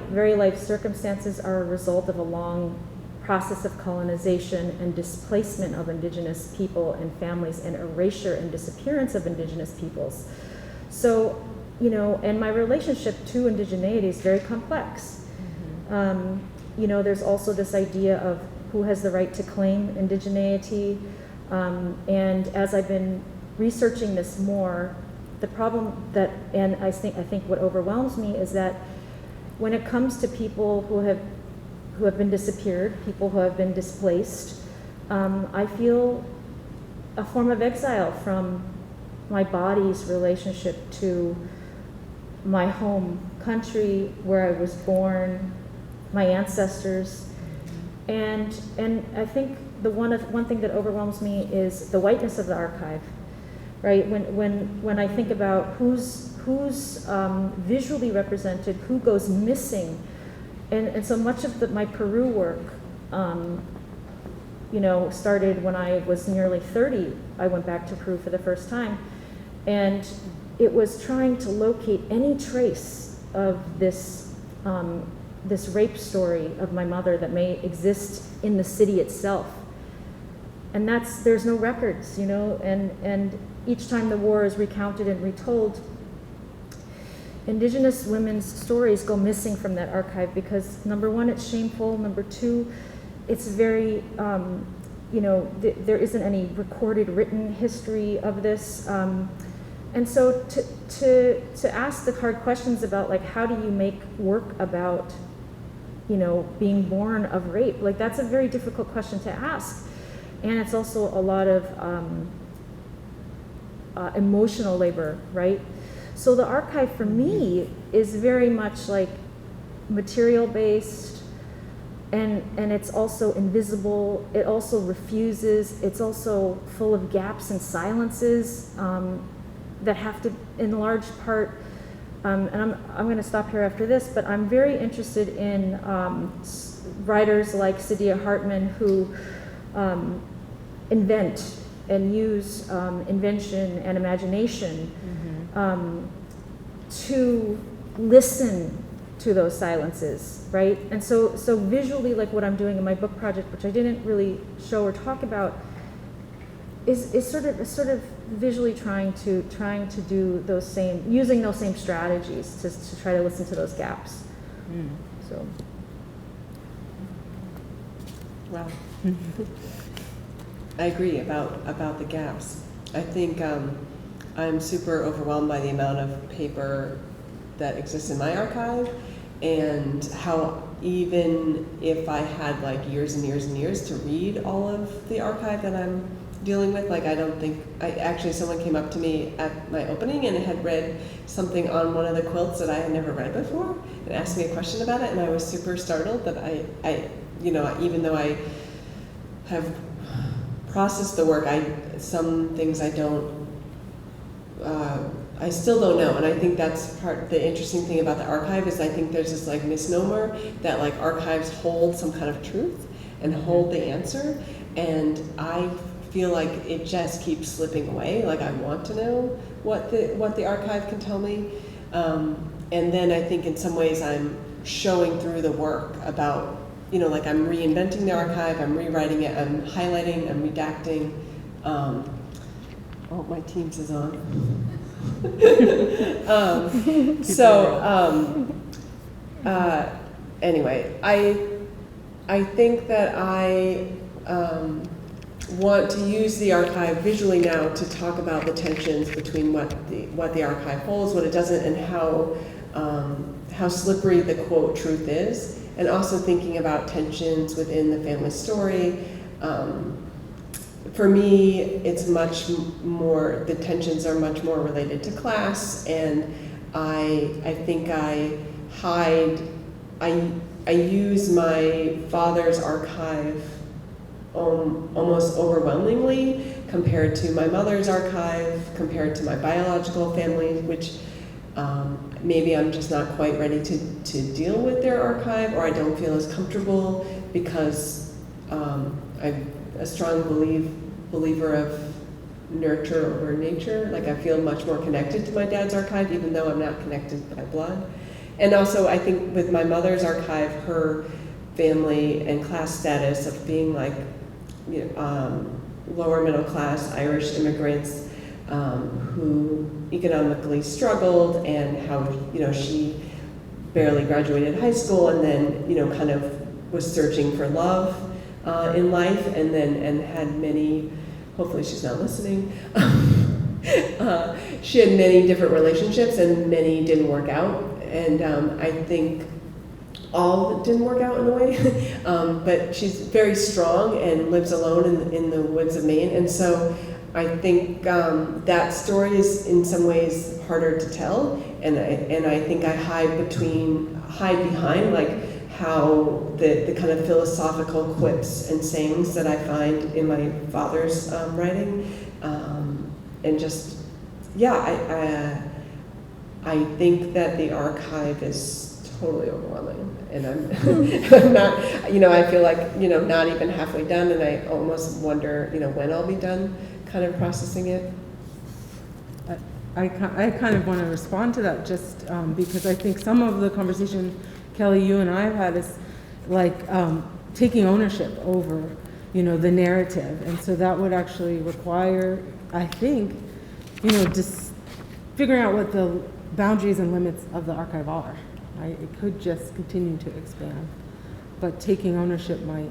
very life circumstances are a result of a long process of colonization and displacement of indigenous people and families, and erasure and disappearance of indigenous peoples. So, and my relationship to indigeneity is very complex. Mm-hmm. There's also this idea of who has the right to claim indigeneity. And as I've been researching this more, the problem and I think what overwhelms me is that when it comes to people who have been disappeared, people who have been displaced, I feel a form of exile from my body's relationship to my home country, where I was born, my ancestors, and I think the one thing that overwhelms me is the whiteness of the archive, right? When I think about who's visually represented, who goes missing. And so much of my Peru work, started when I was nearly 30. I went back to Peru for the first time. And it was trying to locate any trace of this rape story of my mother that may exist in the city itself. And there's no records, and each time the war is recounted and retold, Indigenous women's stories go missing from that archive because, number one, it's shameful. Number two, it's very, there isn't any recorded written history of this. And so to ask the hard questions about, like, how do you make work about, being born of rape, like, that's a very difficult question to ask. And it's also a lot of emotional labor, right? So the archive for me is very much like material based, and it's also invisible. It also refuses. It's also full of gaps and silences that have to, in large part, and I'm going to stop here after this, but I'm very interested in writers like Saidiya Hartman who invent and use invention and imagination to listen to those silences, right? And so visually, like what I'm doing in my book project, which I didn't really show or talk about, is sort of visually trying to do those same, using those same strategies to try to listen to those gaps. So. Wow. I agree about the gaps. I think I'm super overwhelmed by the amount of paper that exists in my archive, and how even if I had like years and years and years to read all of the archive that I'm dealing with, like someone came up to me at my opening and had read something on one of the quilts that I had never read before and asked me a question about it, and I was super startled that I even though I have processed the work, some things I still don't know. And I think that's the interesting thing about the archive is I think there's this like misnomer that like archives hold some kind of truth and hold the answer, and I feel like it just keeps slipping away. Like I want to know what the archive can tell me, and then I think in some ways I'm showing through the work about, like I'm reinventing the archive, I'm rewriting it, I'm highlighting, I'm redacting. Oh, my Teams is on. Anyway, I think that I want to use the archive visually now to talk about the tensions between what the archive holds, what it doesn't, and how slippery the quote truth is, and also thinking about tensions within the family story. For me, it's much more, the tensions are much more related to class, and I think I use my father's archive almost overwhelmingly compared to my mother's archive, compared to my biological family, which maybe I'm just not quite ready to deal with their archive, or I don't feel as comfortable because I'm a strong believer of nurture over nature. Like I feel much more connected to my dad's archive, even though I'm not connected by blood. And also I think with my mother's archive, her family and class status of being like lower middle class Irish immigrants who economically struggled, and how she barely graduated high school, and then kind of was searching for love in life, and had many, hopefully she's not listening, she had many different relationships and many didn't work out, and I think all didn't work out in a way, but she's very strong and lives alone in the woods of Maine, and so I think that story is in some ways harder to tell, and I think I hide behind like how the kind of philosophical quips and sayings that I find in my father's writing, and just I think that the archive is totally overwhelming, and I'm not, I feel like not even halfway done, and I almost wonder when I'll be done kind of processing it. I kind of want to respond to that just because I think some of the conversation, Keliy, you and I have had is like taking ownership over, the narrative. And so that would actually require, I think, just figuring out what the boundaries and limits of the archive are. Right? It could just continue to expand, but taking ownership might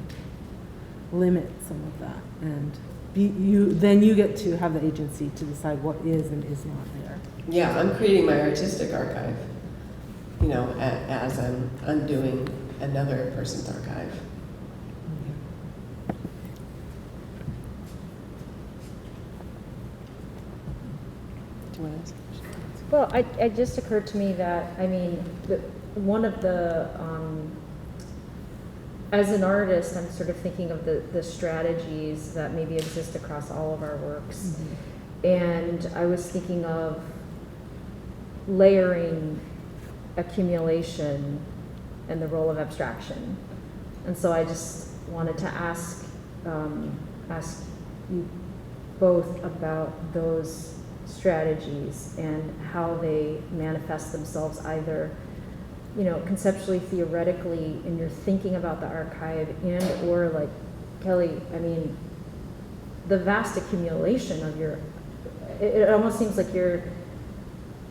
limit some of that. And then you get to have the agency to decide what is and is not there. Yeah, I'm creating my artistic archive, as I'm undoing another person's archive. Do you want to ask a question? Well, it just occurred to me that, one of the, as an artist, I'm sort of thinking of the strategies that maybe exist across all of our works. Mm-hmm. And I was thinking of layering accumulation and the role of abstraction. And so I just wanted to ask you both about those strategies and how they manifest themselves, either, you know, conceptually, theoretically, in your thinking about the archive, and or like Keliy, I mean, the vast accumulation of your, it almost seems like your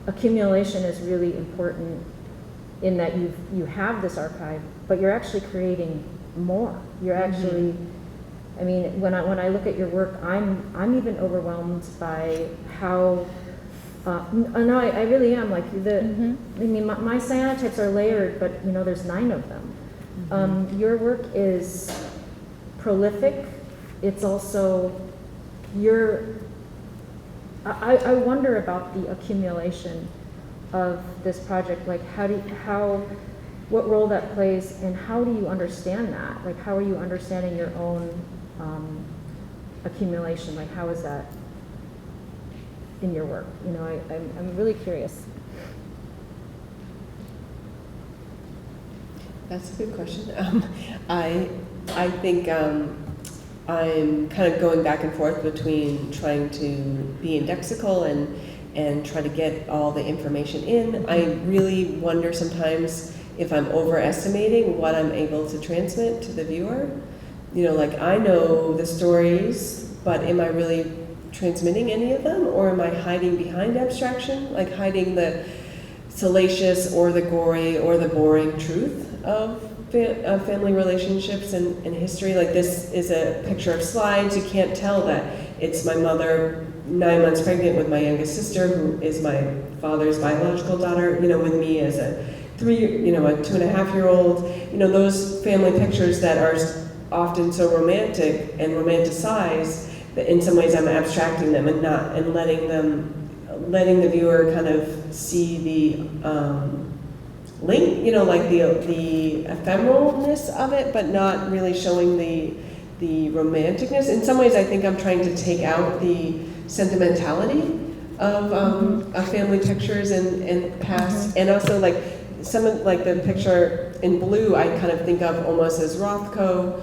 accumulation is really important in that you have this archive, but you're actually creating more. You're actually, I mean, when I look at your work, I'm even overwhelmed by how. No, I really am. Like I mean, my cyanotypes are layered, but you know, there's 9 of them. Your work is prolific. It's also I wonder about the accumulation of this project. Like, what role that plays, and how do you understand that? Like, how are you understanding your own accumulation? Like, how is that in your work? You know, I'm really curious. That's a good question. I think I'm kind of going back and forth between trying to be indexical and try to get all the information in. I really wonder sometimes if I'm overestimating what I'm able to transmit to the viewer. You know, like, I know the stories, but am I really transmitting any of them, or am I hiding behind abstraction, like hiding the salacious or the gory or the boring truth of family relationships and history? Like, this is a picture of slides. You can't tell that it's my mother 9 months pregnant with my youngest sister, who is my father's biological daughter, you know, with me as a 2.5-year-old, you know, those family pictures that are often so romantic and romanticized that in some ways I'm abstracting them and letting the viewer kind of see the link, you know, like the ephemeralness of it, but not really showing the romanticness. In some ways, I think I'm trying to take out the sentimentality of family pictures and past, and also like some of like the picture in blue, I kind of think of almost as Rothko.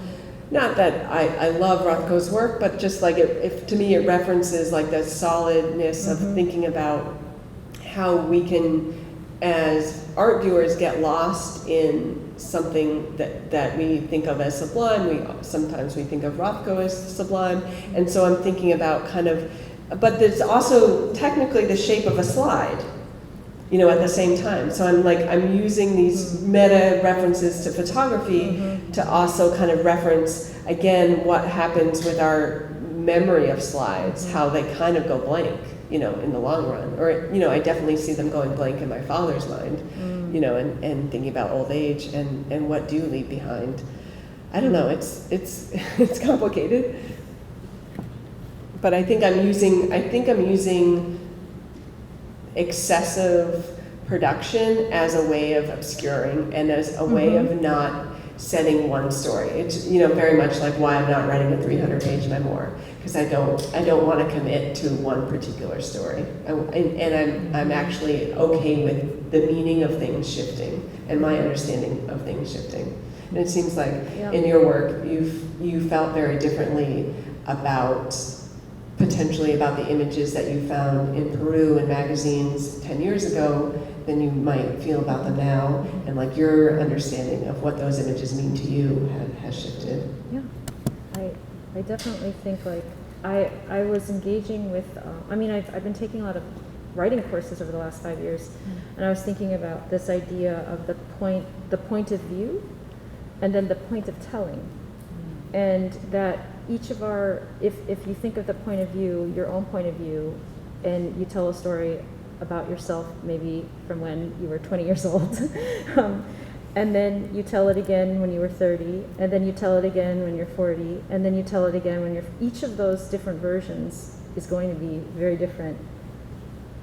Not that I love Rothko's work, but just like if to me it references like the solidness of thinking about how we can, as art viewers, get lost in something that we think of as sublime. Sometimes we think of Rothko as sublime, and so I'm thinking about kind of, but there's also technically the shape of a slide, you know, at the same time. So I'm using these meta references to photography to also kind of reference again what happens with our memory of slides, how they kind of go blank, you know, in the long run. Or, you know, I definitely see them going blank in my father's mind, you know, and thinking about old age and what do you leave behind. I don't know, it's complicated. But I think I'm using excessive production as a way of obscuring and as a way of not setting one story. It's, you know, very much like why I'm not writing a 300-page memoir, because I don't want to commit to one particular story, and I'm actually okay with the meaning of things shifting and my understanding of things shifting. And it seems like in your work you felt very differently potentially about the images that you found in Peru in magazines 10 years ago than you might feel about them now, and like your understanding of what those images mean to you has shifted. Yeah, I definitely think like I was engaging with, I mean, I've been taking a lot of writing courses over the last 5 years, and I was thinking about this idea of the point of view, and then the point of telling, and that each of our, if you think of the point of view, your own point of view, and you tell a story about yourself maybe from when you were 20 years old, and then you tell it again when you were 30, and then you tell it again when you're 40, and then you tell it again when each of those different versions is going to be very different.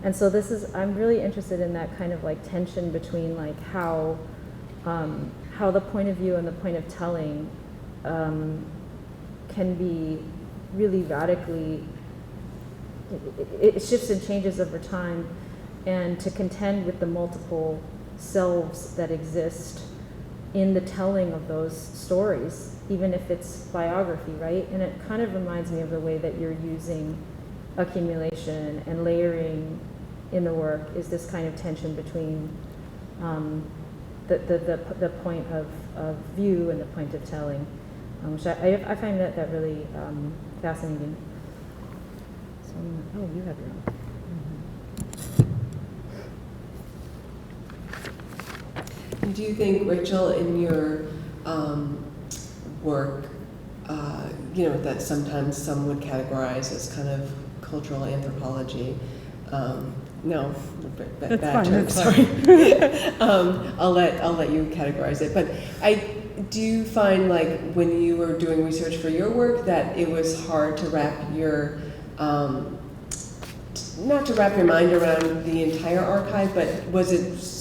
And so I'm really interested in that kind of like tension between like how the point of view and the point of telling can be really radically, it shifts and changes over time, and to contend with the multiple selves that exist in the telling of those stories, even if it's biography, right? And it kind of reminds me of the way that you're using accumulation and layering in the work, is this kind of tension between the point of view and the point of telling, which I find that really fascinating. So, oh, you have your own. Do you think, Rachel, in your work, that sometimes some would categorize as kind of cultural anthropology? No, bad term. Sorry. I'll let you categorize it. But do you find, like, when you were doing research for your work, that it was hard to wrap your not to wrap your mind around the entire archive, but was it?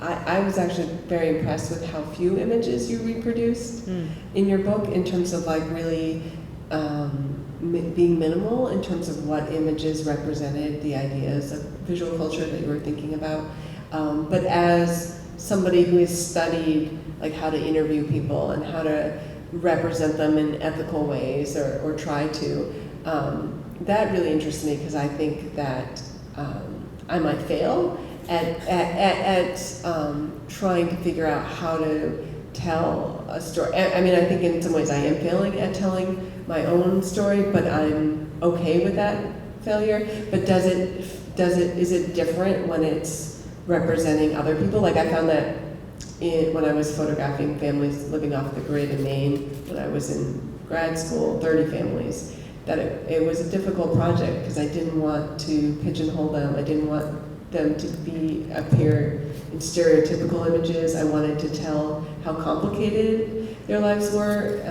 I was actually very impressed with how few images you reproduced in your book, in terms of like really being minimal in terms of what images represented the ideas of visual culture that you were thinking about. But as somebody who has studied like how to interview people and how to represent them in ethical ways, or try to, that really interests me, because I think that I might fail at trying to figure out how to tell a story. I mean, I think in some ways I am failing at telling my own story, but I'm okay with that failure. But is it different when it's representing other people? Like, I found that when I was photographing families living off the grid in Maine when I was in grad school, 30 families, that it was a difficult project, because I didn't want to pigeonhole them. I didn't want them to appear in stereotypical images. I wanted to tell how complicated their lives were,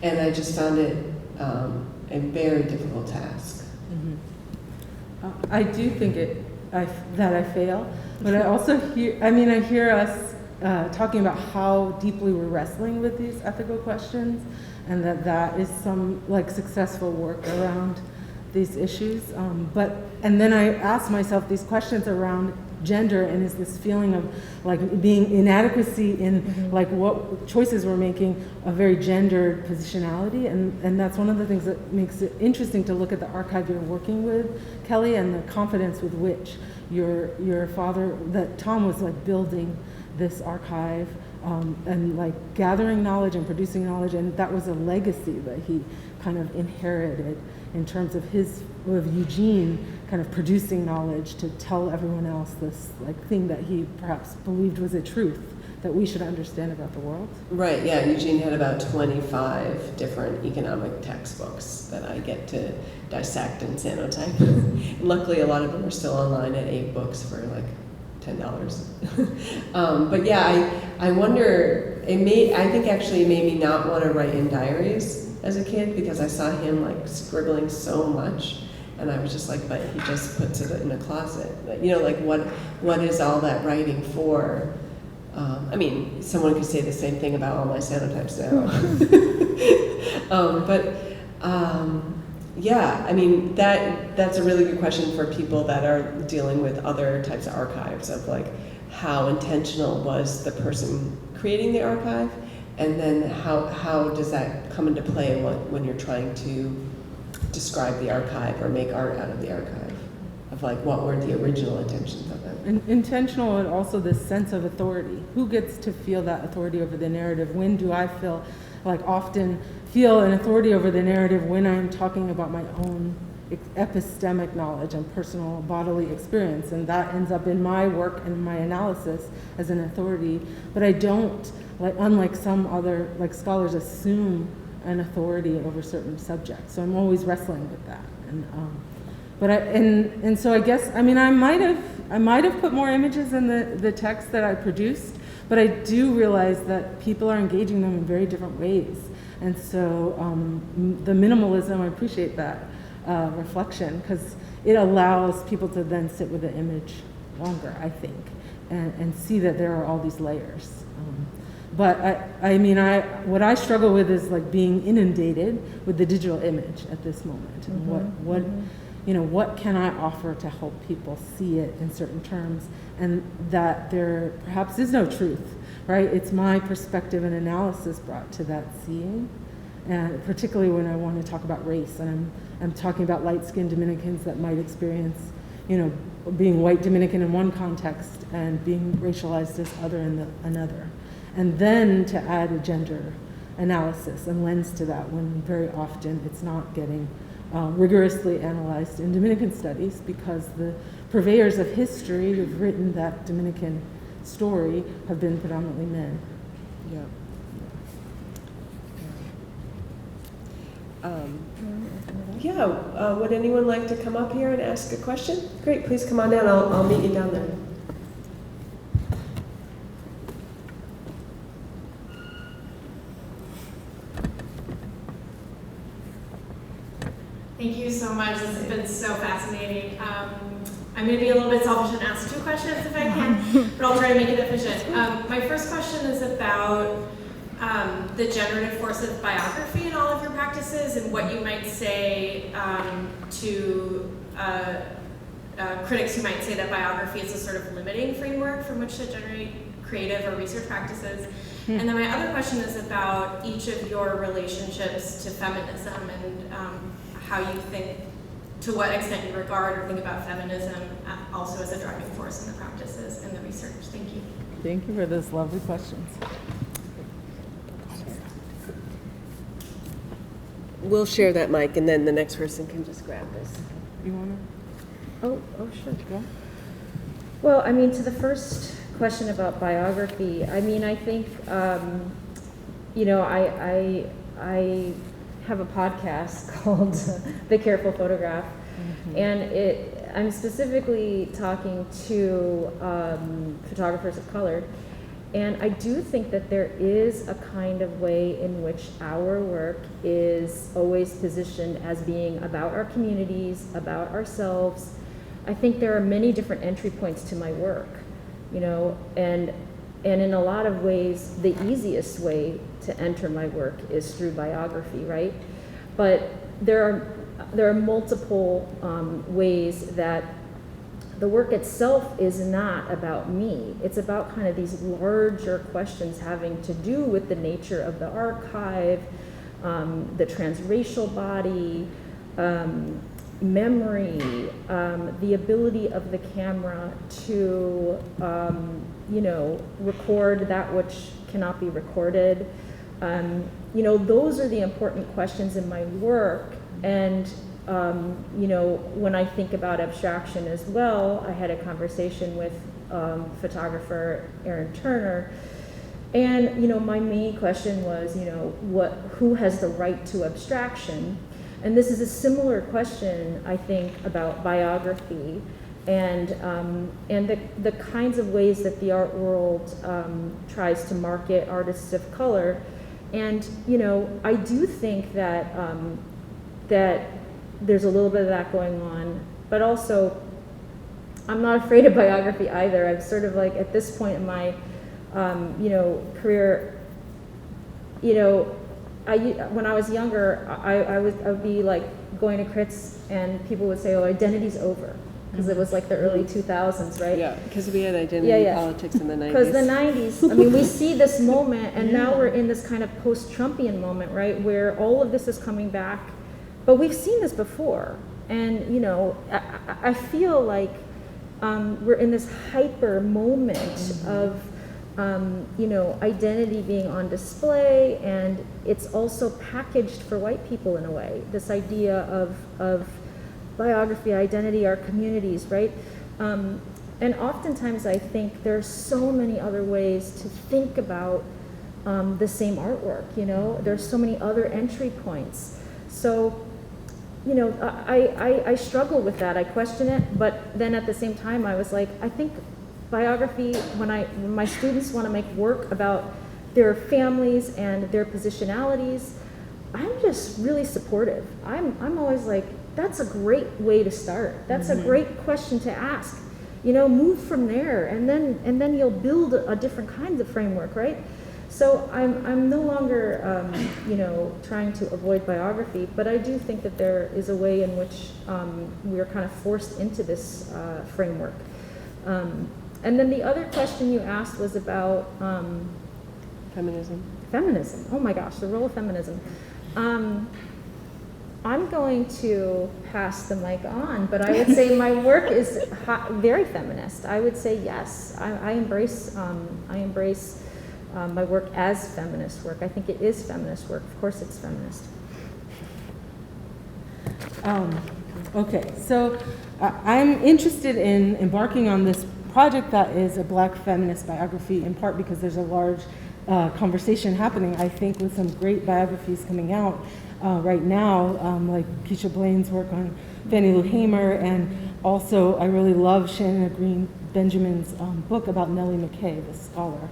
and I just found it a very difficult task. Mm-hmm. I do think that I fail, but I also hear us talking about how deeply we're wrestling with these ethical questions, and that is some like successful work around these issues. And then I ask myself these questions around gender, and is this feeling of like being inadequacy in like what choices we're making, a very gendered positionality, and that's one of the things that makes it interesting to look at the archive you're working with, Keliy, and the confidence with which your father, that Tom was like building this archive, and like gathering knowledge and producing knowledge, and that was a legacy that he kind of inherited in terms of Eugene kind of producing knowledge to tell everyone else this like thing that he perhaps believed was a truth that we should understand about the world. Right, yeah, Eugene had about 25 different economic textbooks that I get to dissect and sanotype. And luckily a lot of them are still online at 8 books for like $10. But yeah, I wonder, I think actually it made me not want to write in diaries as a kid, because I saw him like scribbling so much, and I was just like, but he just puts it in a closet. Like what is all that writing for? I mean, someone could say the same thing about all my sanotypes now. Yeah, I mean, that's a really good question for people that are dealing with other types of archives, of like how intentional was the person creating the archive, and then how does that come into play when you're trying to describe the archive or make art out of the archive, of like what were the original intentions of it. Intentional, and also this sense of authority. Who gets to feel that authority over the narrative? When do I often feel an authority over the narrative? When I'm talking about my own epistemic knowledge and personal bodily experience, and that ends up in my work and my analysis as an authority. But I don't, unlike some other scholars, assume an authority over certain subjects. So I'm always wrestling with that. And so I guess, I mean, I might have put more images in the text that I produced, but I do realize that people are engaging them in very different ways. And so the minimalism, I appreciate that reflection, because it allows people to then sit with the image longer, I think, and see that there are all these layers. But what I struggle with is like being inundated with the digital image at this moment, and what can I offer to help people see it in certain terms, and that there perhaps is no truth, right? It's my perspective and analysis brought to that seeing, and particularly when I want to talk about race, and I'm talking about light-skinned Dominicans that might experience, being white Dominican in one context and being racialized as other in another. And then to add a gender analysis and lens to that, when very often it's not getting rigorously analyzed in Dominican studies, because the purveyors of history who've written that Dominican story have been predominantly men. Yeah. Would anyone like to come up here and ask a question? Great, please come on down. I'll meet you down there. Thank you so much. This has been so fascinating. I'm going to be a little bit selfish and ask 2 questions if I can, but I'll try to make it efficient. My first question is about the generative force of biography in all of your practices, and what you might say to critics who might say that biography is a sort of limiting framework from which to generate creative or research practices. And then my other question is about each of your relationships to feminism, and how you think, to what extent you regard or think about feminism also as a driving force in the practices and the research. Thank you. Thank you for those lovely questions. We'll share that mic, and then the next person can just grab this. You want to? Oh, sure. Go. Well, I mean, to the first question about biography, I mean, I think, I have a podcast called The Careful Photograph, and I'm specifically talking to photographers of color, and I do think that there is a kind of way in which our work is always positioned as being about our communities, about ourselves. I think there are many different entry points to my work, and in a lot of ways, the easiest way to enter my work is through biography, right? But there are multiple ways that the work itself is not about me. It's about kind of these larger questions having to do with the nature of the archive, the transracial body, memory, the ability of the camera to, record that which cannot be recorded. Those are the important questions in my work. And, when I think about abstraction as well, I had a conversation with photographer Aaron Turner. And, my main question was, who has the right to abstraction? And this is a similar question, I think, about biography and the kinds of ways that the art world tries to market artists of color. And, I do think that that there's a little bit of that going on, but also I'm not afraid of biography either. I'm sort of like, at this point in my, career, when I was younger, I would be like going to crits and people would say, oh, identity's over. Because it was like the early 2000s, right? Yeah, because we had identity politics in the 90s. Because the 90s, we see this moment, and now we're in this kind of post-Trumpian moment, right? Where all of this is coming back. But we've seen this before. And, I feel like we're in this hyper moment of, identity being on display, and it's also packaged for white people in a way. This idea of biography, identity, our communities, right? And oftentimes I think there's so many other ways to think about the same artwork, There's so many other entry points. So, I struggle with that. I question it, but then at the same time I was like, I think biography, when my students want to make work about their families and their positionalities, I'm just really supportive. I'm always like, that's a great way to start. That's a great question to ask. Move from there, and then you'll build a different kind of framework, right? So I'm no longer, trying to avoid biography, but I do think that there is a way in which we are kind of forced into this framework. And then the other question you asked was about Feminism. Feminism. Oh my gosh, the role of feminism. I'm going to pass the mic on, but I would say my work is very feminist. I would say yes. I embrace my work as feminist work. I think it is feminist work. Of course, it's feminist. Okay, so I'm interested in embarking on this project that is a Black feminist biography, in part because there's a large conversation happening, I think, with some great biographies coming out right now, like Keisha Blaine's work on Fannie Lou Hamer, and also I really love Shannon Green Benjamin's book about Nellie McKay, the scholar,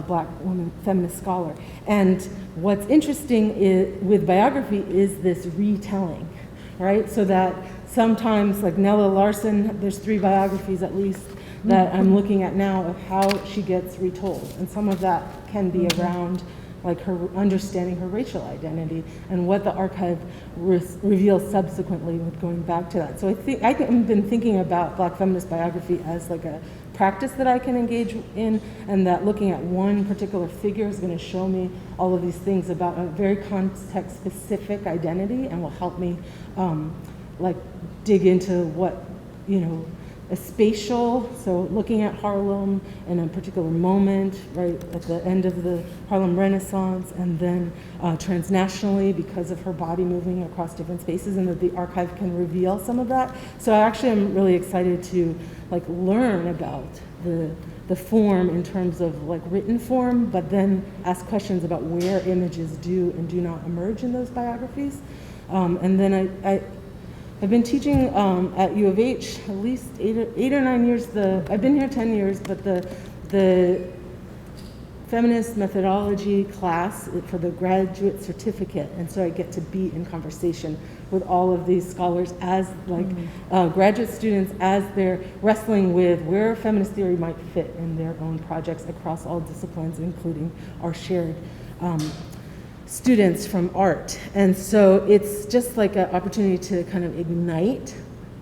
Black woman feminist scholar. And what's interesting with biography is this retelling, right? So that sometimes, like Nella Larson, there's 3 biographies at least that I'm looking at now of how she gets retold. And some of that can be around like her understanding her racial identity and what the archive reveals subsequently with going back to that. So I've been thinking about Black feminist biography as like a practice that I can engage in, and that looking at one particular figure is going to show me all of these things about a very context-specific identity and will help me like dig into what, a spatial, so looking at Harlem in a particular moment, right at the end of the Harlem Renaissance, and then transnationally because of her body moving across different spaces, and that the archive can reveal some of that. So I actually am really excited to like learn about the form in terms of like written form, but then ask questions about where images do and do not emerge in those biographies. And then I've been teaching at U of H at least 8 or 9 years. I've been here 10 years, but the feminist methodology class for the graduate certificate, and so I get to be in conversation with all of these scholars as graduate students as they're wrestling with where feminist theory might fit in their own projects across all disciplines, including our shared students from art. And so it's just like an opportunity to kind of ignite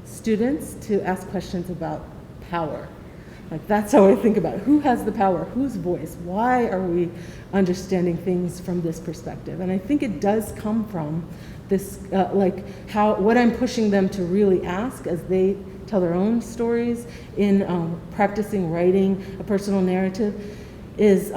students to ask questions about power. Like that's how I think about it. Who has the power? Whose voice? Why are we understanding things from this perspective? And I think it does come from this, what I'm pushing them to really ask as they tell their own stories in practicing writing a personal narrative is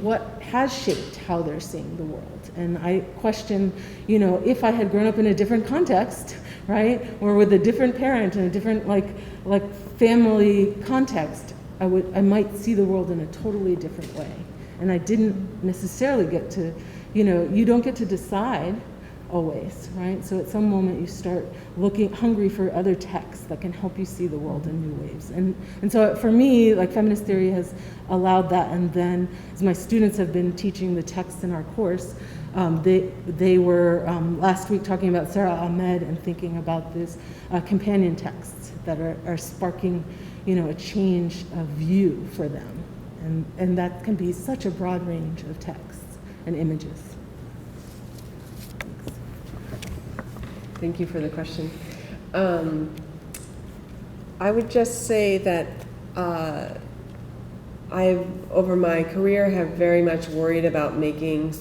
what has shaped how they're seeing the world. And I question, if I had grown up in a different context, right, or with a different parent and a different like family context, I might see the world in a totally different way. And I didn't necessarily get to, you don't get to decide always, right? So at some moment you start hungry for other texts that can help you see the world in new ways. And so for me, like feminist theory has allowed that. And then as my students have been teaching the texts in our course, they were last week talking about Sarah Ahmed and thinking about this companion texts that are sparking, a change of view for them. And that can be such a broad range of texts and images. Thank you for the question. I would just say that I've, over my career, have very much worried about making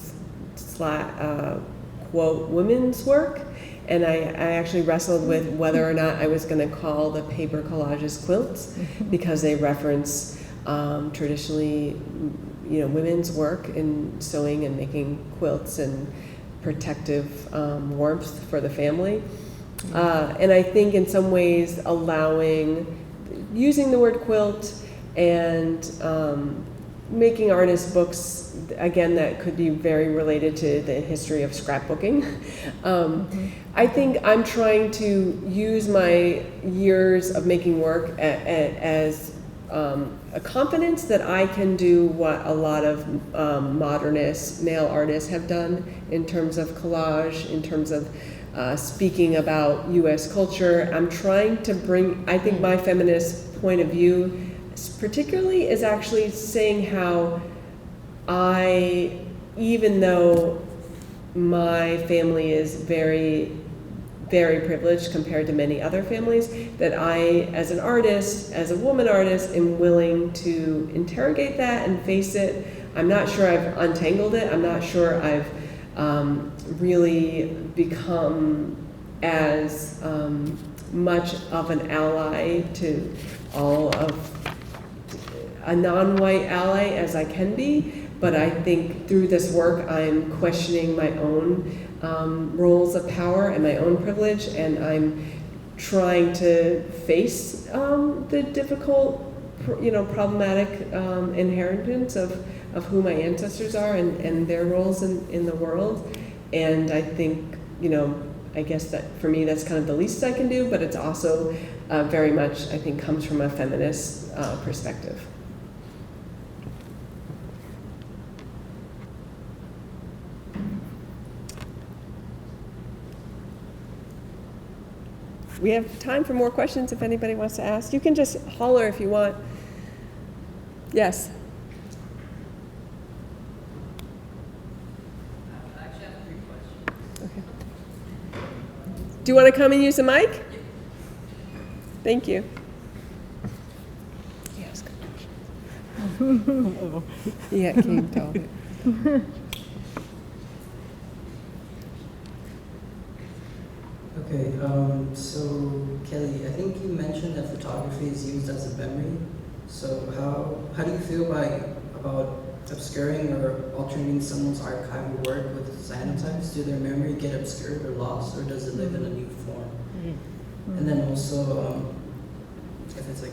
quote women's work, and I actually wrestled with whether or not I was going to call the paper collages quilts because they reference traditionally, women's work in sewing and making quilts and protective warmth for the family. And I think in some ways using the word quilt and making artist books, again, that could be very related to the history of scrapbooking. I think I'm trying to use my years of making work as a confidence that I can do what a lot of modernist male artists have done in terms of collage, in terms of speaking about US culture. I'm trying to I think my feminist point of view particularly is actually saying how even though my family is very, very privileged compared to many other families, that I, as an artist, as a woman artist, am willing to interrogate that and face it. I'm not sure I've untangled it. I'm not sure I've really become as much of an ally to all of a non-white ally as I can be. But I think through this work, I'm questioning my own roles of power and my own privilege, and I'm trying to face the difficult, problematic inheritance of who my ancestors are and their roles in the world. And I think, I guess that for me, that's kind of the least I can do, but it's also very much, I think, comes from a feminist perspective. We have time for more questions if anybody wants to ask. You can just holler if you want. Yes. I actually have 3 questions. Okay. Do you want to come and use the mic? Thank you. Yes. Yeah, it came to all of it. Okay, so Keliy, I think you mentioned that photography is used as a memory. So how do you feel about obscuring or altering someone's archival work with cyanotypes? Do their memory get obscured or lost, or does it live in a new form? Mm-hmm. And then also, if it's a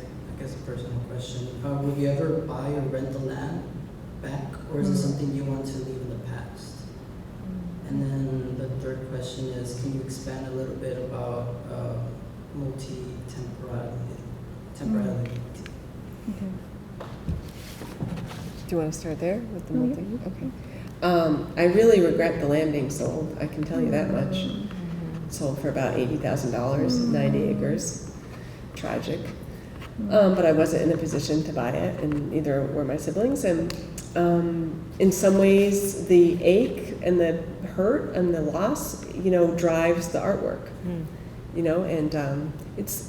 personal question, will you ever buy or rent the land back, or is it something you want to leave in the past? And then the third question is, can you expand a little bit about temporality? Okay. Do you want to start there with the multi? Okay. I really regret the land being sold. I can tell you that much. It sold for about $80,000, 90 acres. Tragic. But I wasn't in a position to buy it, and neither were my siblings. And in some ways, the ache and the hurt and the loss, drives the artwork. And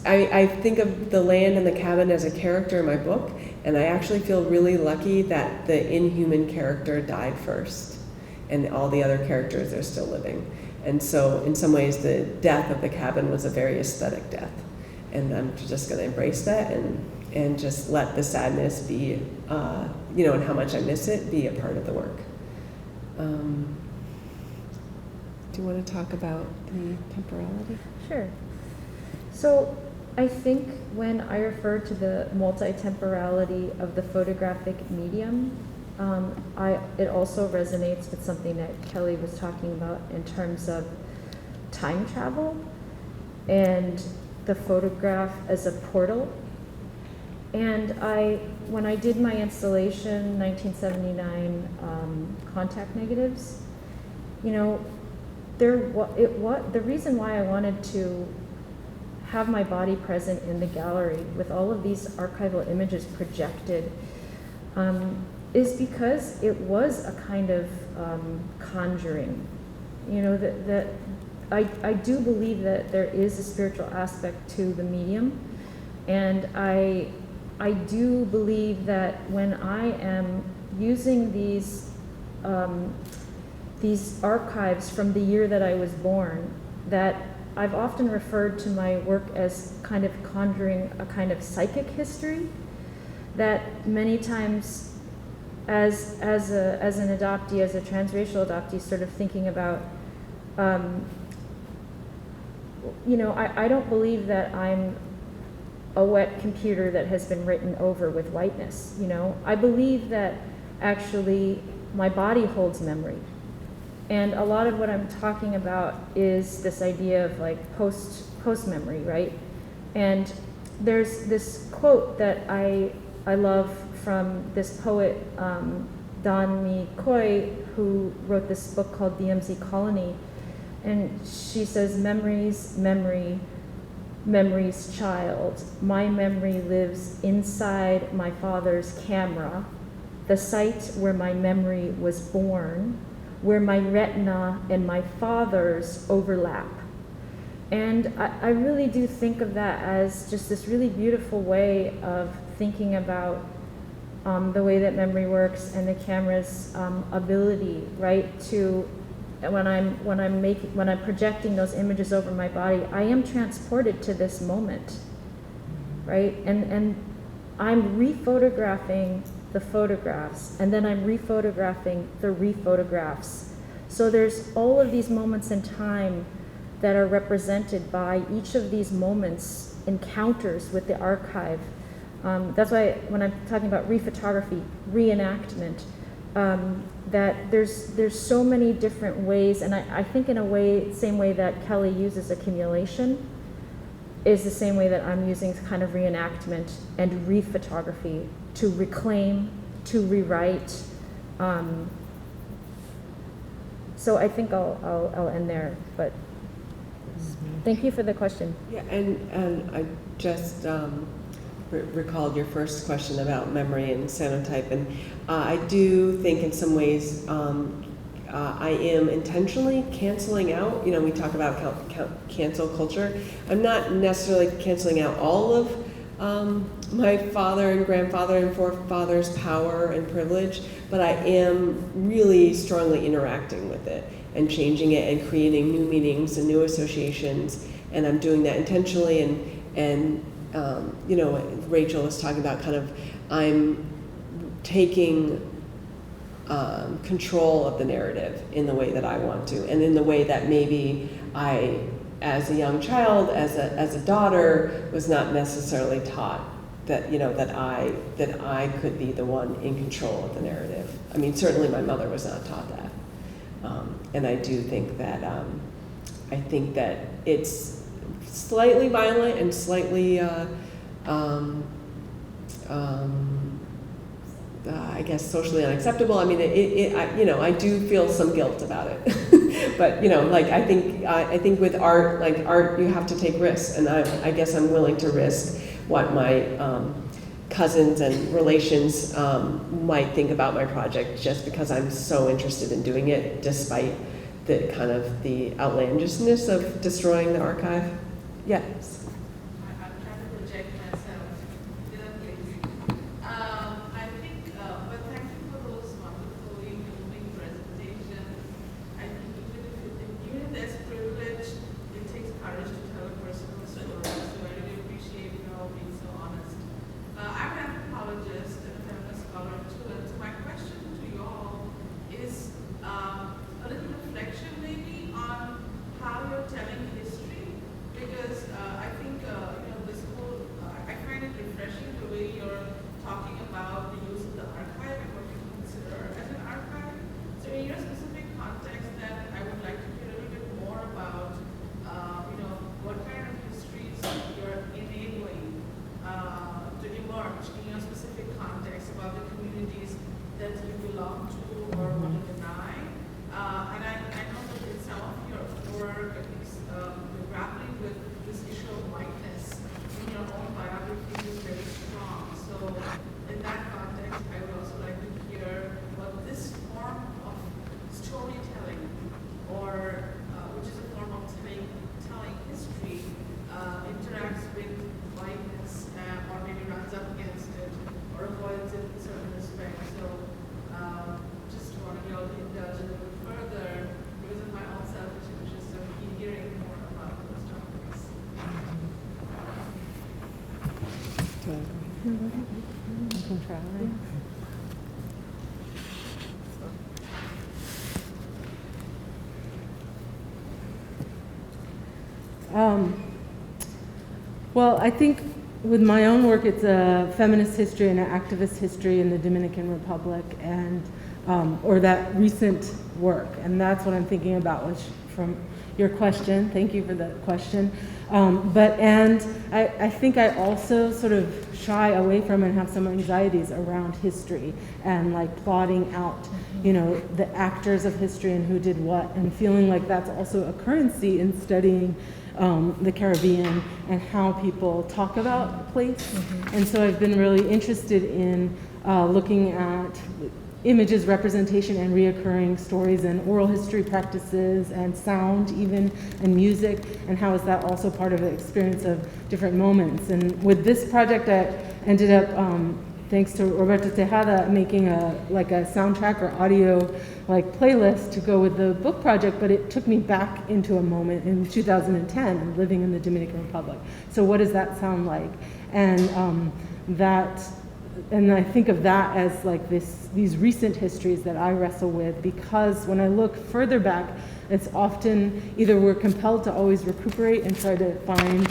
I think of the land and the cabin as a character in my book, and I actually feel really lucky that the inhuman character died first, and all the other characters are still living. And so, in some ways, the death of the cabin was a very aesthetic death. And I'm just going to embrace that and just let the sadness be, and how much I miss it, be a part of the work. Do you want to talk about the temporality? Sure. So I think when I refer to the multi-temporality of the photographic medium, it also resonates with something that Keliy was talking about in terms of time travel and the photograph as a portal. And when I did my installation, 1979, Contact Negatives, the reason why I wanted to have my body present in the gallery with all of these archival images projected is because it was a kind of conjuring. That I do believe that there is a spiritual aspect to the medium, and I do believe that when I am using these archives from the year that I was born, that I've often referred to my work as kind of conjuring a kind of psychic history, that many times as an adoptee, as a transracial adoptee, sort of thinking about, I don't believe that I'm a wet computer that has been written over with whiteness. I believe that actually my body holds memory. And a lot of what I'm talking about is this idea of like post memory, right? And there's this quote that I love from this poet, Don Mi Khoi, who wrote this book called DMZ Colony. And she says, memories, memory's child. My memory lives inside my father's camera, the site where my memory was born, where my retina and my father's overlap. And I really do think of that as just this really beautiful way of thinking about the way that memory works and the camera's ability, right, to when I'm projecting those images over my body, I am transported to this moment, right, and I'm rephotographing the photographs, and then I'm rephotographing the rephotographs. So there's all of these moments in time that are represented by each of these moments, encounters with the archive. That's why when I'm talking about rephotography, reenactment, that there's so many different ways, and I think in a way, same way that Keliy uses accumulation, is the same way that I'm using kind of reenactment and rephotography to reclaim, to rewrite. So I think I'll end there, but thank you for the question. Yeah, and I just recalled your first question about memory and cyanotype, and I do think in some ways I am intentionally canceling out, we talk about cancel culture. I'm not necessarily canceling out all of my father and grandfather and forefathers' power and privilege, but I am really strongly interacting with it and changing it and creating new meanings and new associations, and I'm doing that intentionally, and Rachel was talking about kind of, I'm taking control of the narrative in the way that I want to, and in the way that maybe I, as a young child, as a daughter, was not necessarily taught that that I could be the one in control of the narrative. I mean, certainly my mother was not taught that, and I do think that it's slightly violent and slightly I guess socially unacceptable. I mean, I do feel some guilt about it, but I think with art, you have to take risks, and I guess I'm willing to risk what my cousins and relations might think about my project, just because I'm so interested in doing it, despite the kind of the outlandishness of destroying the archive. Yes. Well, I think with my own work, it's a feminist history and an activist history in the Dominican Republic, and or that recent work, and that's what I'm thinking about, which from your question, thank you for the question. I think I also sort of shy away from and have some anxieties around history and plotting out, the actors of history and who did what, and feeling like that's also a currency in studying the Caribbean and how people talk about place. And so I've been really interested in looking at images, representation, and reoccurring stories and oral history practices and sound even and music, and how is that also part of the experience of different moments. And with this project, I ended up, thanks to Roberto Tejada, making a soundtrack or audio playlist to go with the book project, but it took me back into a moment in 2010 and living in the Dominican Republic. So what does that sound like? And and I think of that as these recent histories that I wrestle with, because when I look further back, it's often either we're compelled to always recuperate and try to find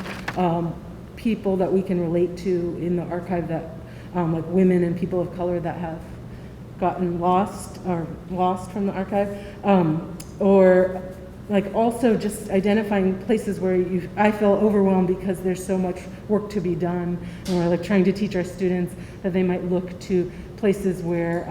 people that we can relate to in the archive that like women and people of color that have gotten lost from the archive, or also just identifying places where I feel overwhelmed because there's so much work to be done, and we're trying to teach our students that they might look to places where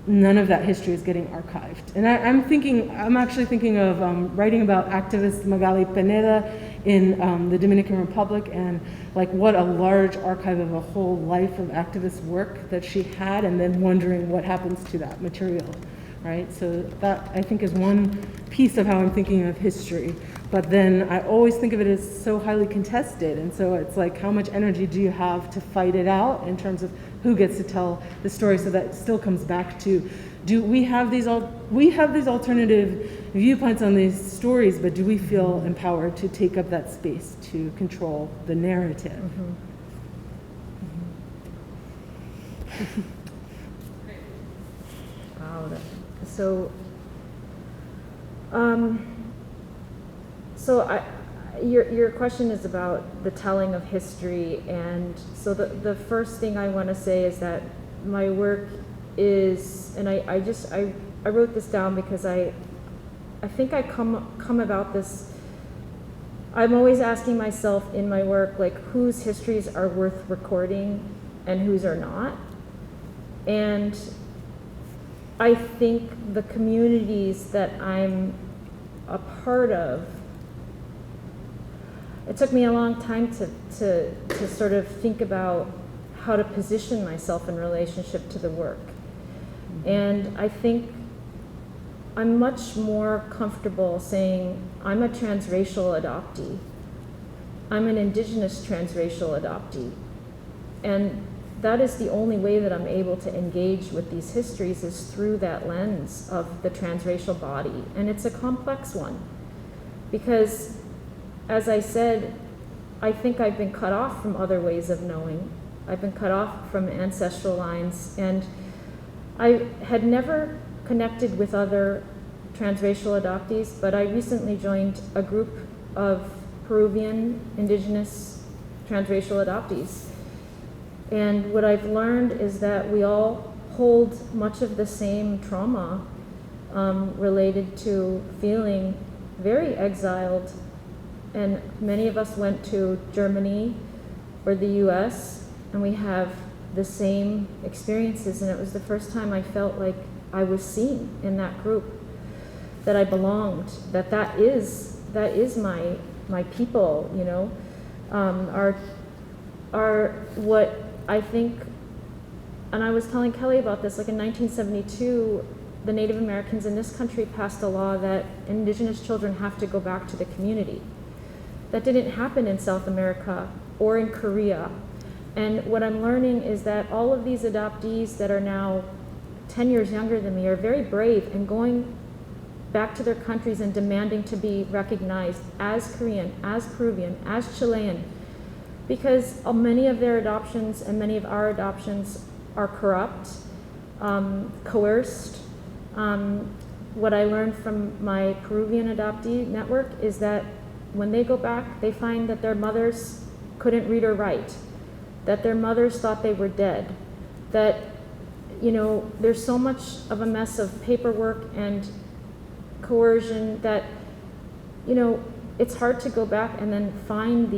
none of that history is getting archived. And I'm actually thinking of writing about activist Magali Pineda in the Dominican Republic, and what a large archive of a whole life of activist work that she had, and then wondering what happens to that material, right? So that, I think, is one piece of how I'm thinking of history. But then I always think of it as so highly contested, and so it's how much energy do you have to fight it out in terms of who gets to tell the story? So that still comes back to, do we have these alternative viewpoints on these stories, but do we feel empowered to take up that space to control the narrative? Mm-hmm. Mm-hmm. Wow. Your question is about the telling of history, and so the first thing I want to say is that my work is, and I wrote this down because I think I come about this. I'm always asking myself in my work, whose histories are worth recording and whose are not. And I think the communities that I'm a part of, it took me a long time to sort of think about how to position myself in relationship to the work. And I think I'm much more comfortable saying I'm a transracial adoptee. I'm an indigenous transracial adoptee. And that is the only way that I'm able to engage with these histories, is through that lens of the transracial body. And it's a complex one, because, as I said, I think I've been cut off from other ways of knowing. I've been cut off from ancestral lines, and I had never connected with other transracial adoptees, but I recently joined a group of Peruvian indigenous transracial adoptees. And what I've learned is that we all hold much of the same trauma related to feeling very exiled. And many of us went to Germany or the US, and we have the same experiences. And it was the first time I felt like I was seen in that group, that I belonged, that is my people, are what I think. And I was telling Keliy about this, in 1972, the Native Americans in this country passed a law that indigenous children have to go back to the community. That didn't happen in South America or in Korea. And what I'm learning is that all of these adoptees that are now 10 years younger than me are very brave and going back to their countries and demanding to be recognized as Korean, as Peruvian, as Chilean, because many of their adoptions and many of our adoptions are corrupt, coerced. What I learned from my Peruvian adoptee network is that when they go back, they find that their mothers couldn't read or write, that their mothers thought they were dead, that there's so much of a mess of paperwork and coercion that it's hard to go back and then find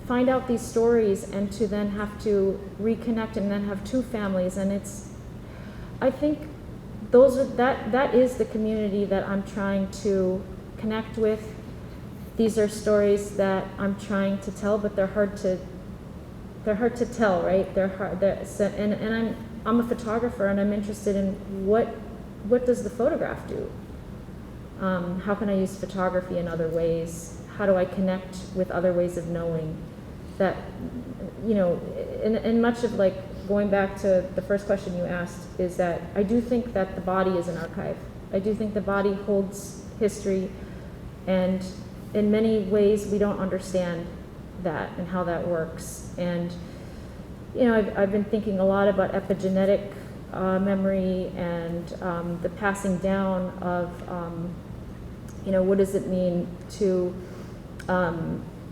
find out these stories, and to then have to reconnect and then have two families. And I think that is the community that I'm trying to connect with. These are stories that I'm trying to tell, but they're hard they're hard to tell, right? They're hard. And I'm a photographer, and I'm interested in what does the photograph do? How can I use photography in other ways? How do I connect with other ways of knowing? That, you know, and much of, like, going back to the first question you asked, is that I do think that the body is an archive. I do think the body holds history, and in many ways we don't understand that and how that works. And, you know, I've been thinking a lot about epigenetic memory and the passing down of, you know, what does it mean to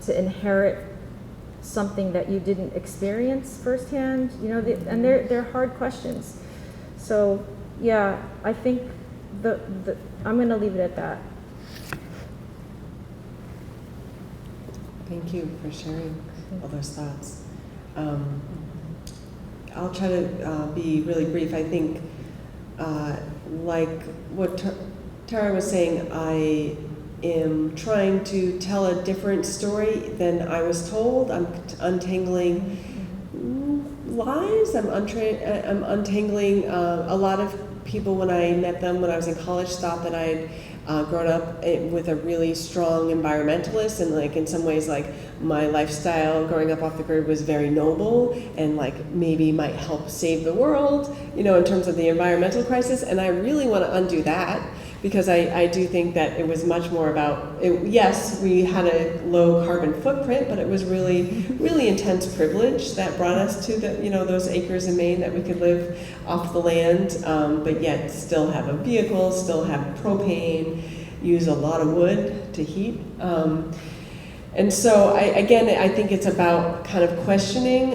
inherit something that you didn't experience firsthand? You know, and they're hard questions. So yeah, I think I'm going to leave it at that. Thank you for sharing all those thoughts. I'll try to be really brief. I think, like what Tarrah was saying, I am trying to tell a different story than I was told. I'm untangling lies. I'm untangling a lot of people, when I met them when I was in college, thought that I had grown up with a really strong environmentalist, and, like, in some ways, like, my lifestyle growing up off the grid was very noble and, like, maybe might help save the world, you know, in terms of the environmental crisis. And I really want to undo that, because I do think that it was much more about, yes, we had a low carbon footprint, but it was really, really intense privilege that brought us to the, you know, those acres in Maine that we could live off the land, but yet still have a vehicle, still have propane, use a lot of wood to heat. And so, I think it's about kind of questioning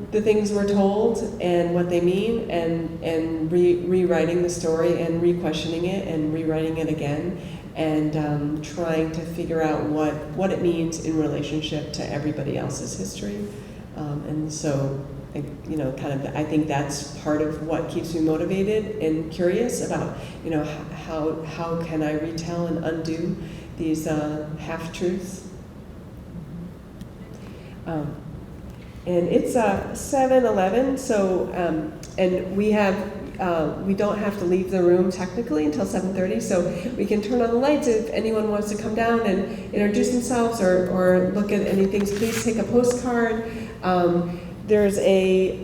the things we're told and what they mean, and rewriting the story and re-questioning it and rewriting it again, and trying to figure out what it means in relationship to everybody else's history. And so, you know, kind of, I think that's part of what keeps me motivated and curious about, you know, how can I retell and undo these half-truths. And it's 7:11, so and we don't have to leave the room technically until 7:30, so we can turn on the lights if anyone wants to come down and introduce themselves or look at any things. Please take a postcard. There's a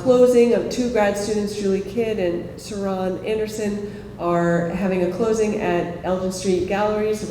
closing of 2 grad students, Julie Kidd and Saran Anderson, are having a closing at Elgin Street Galleries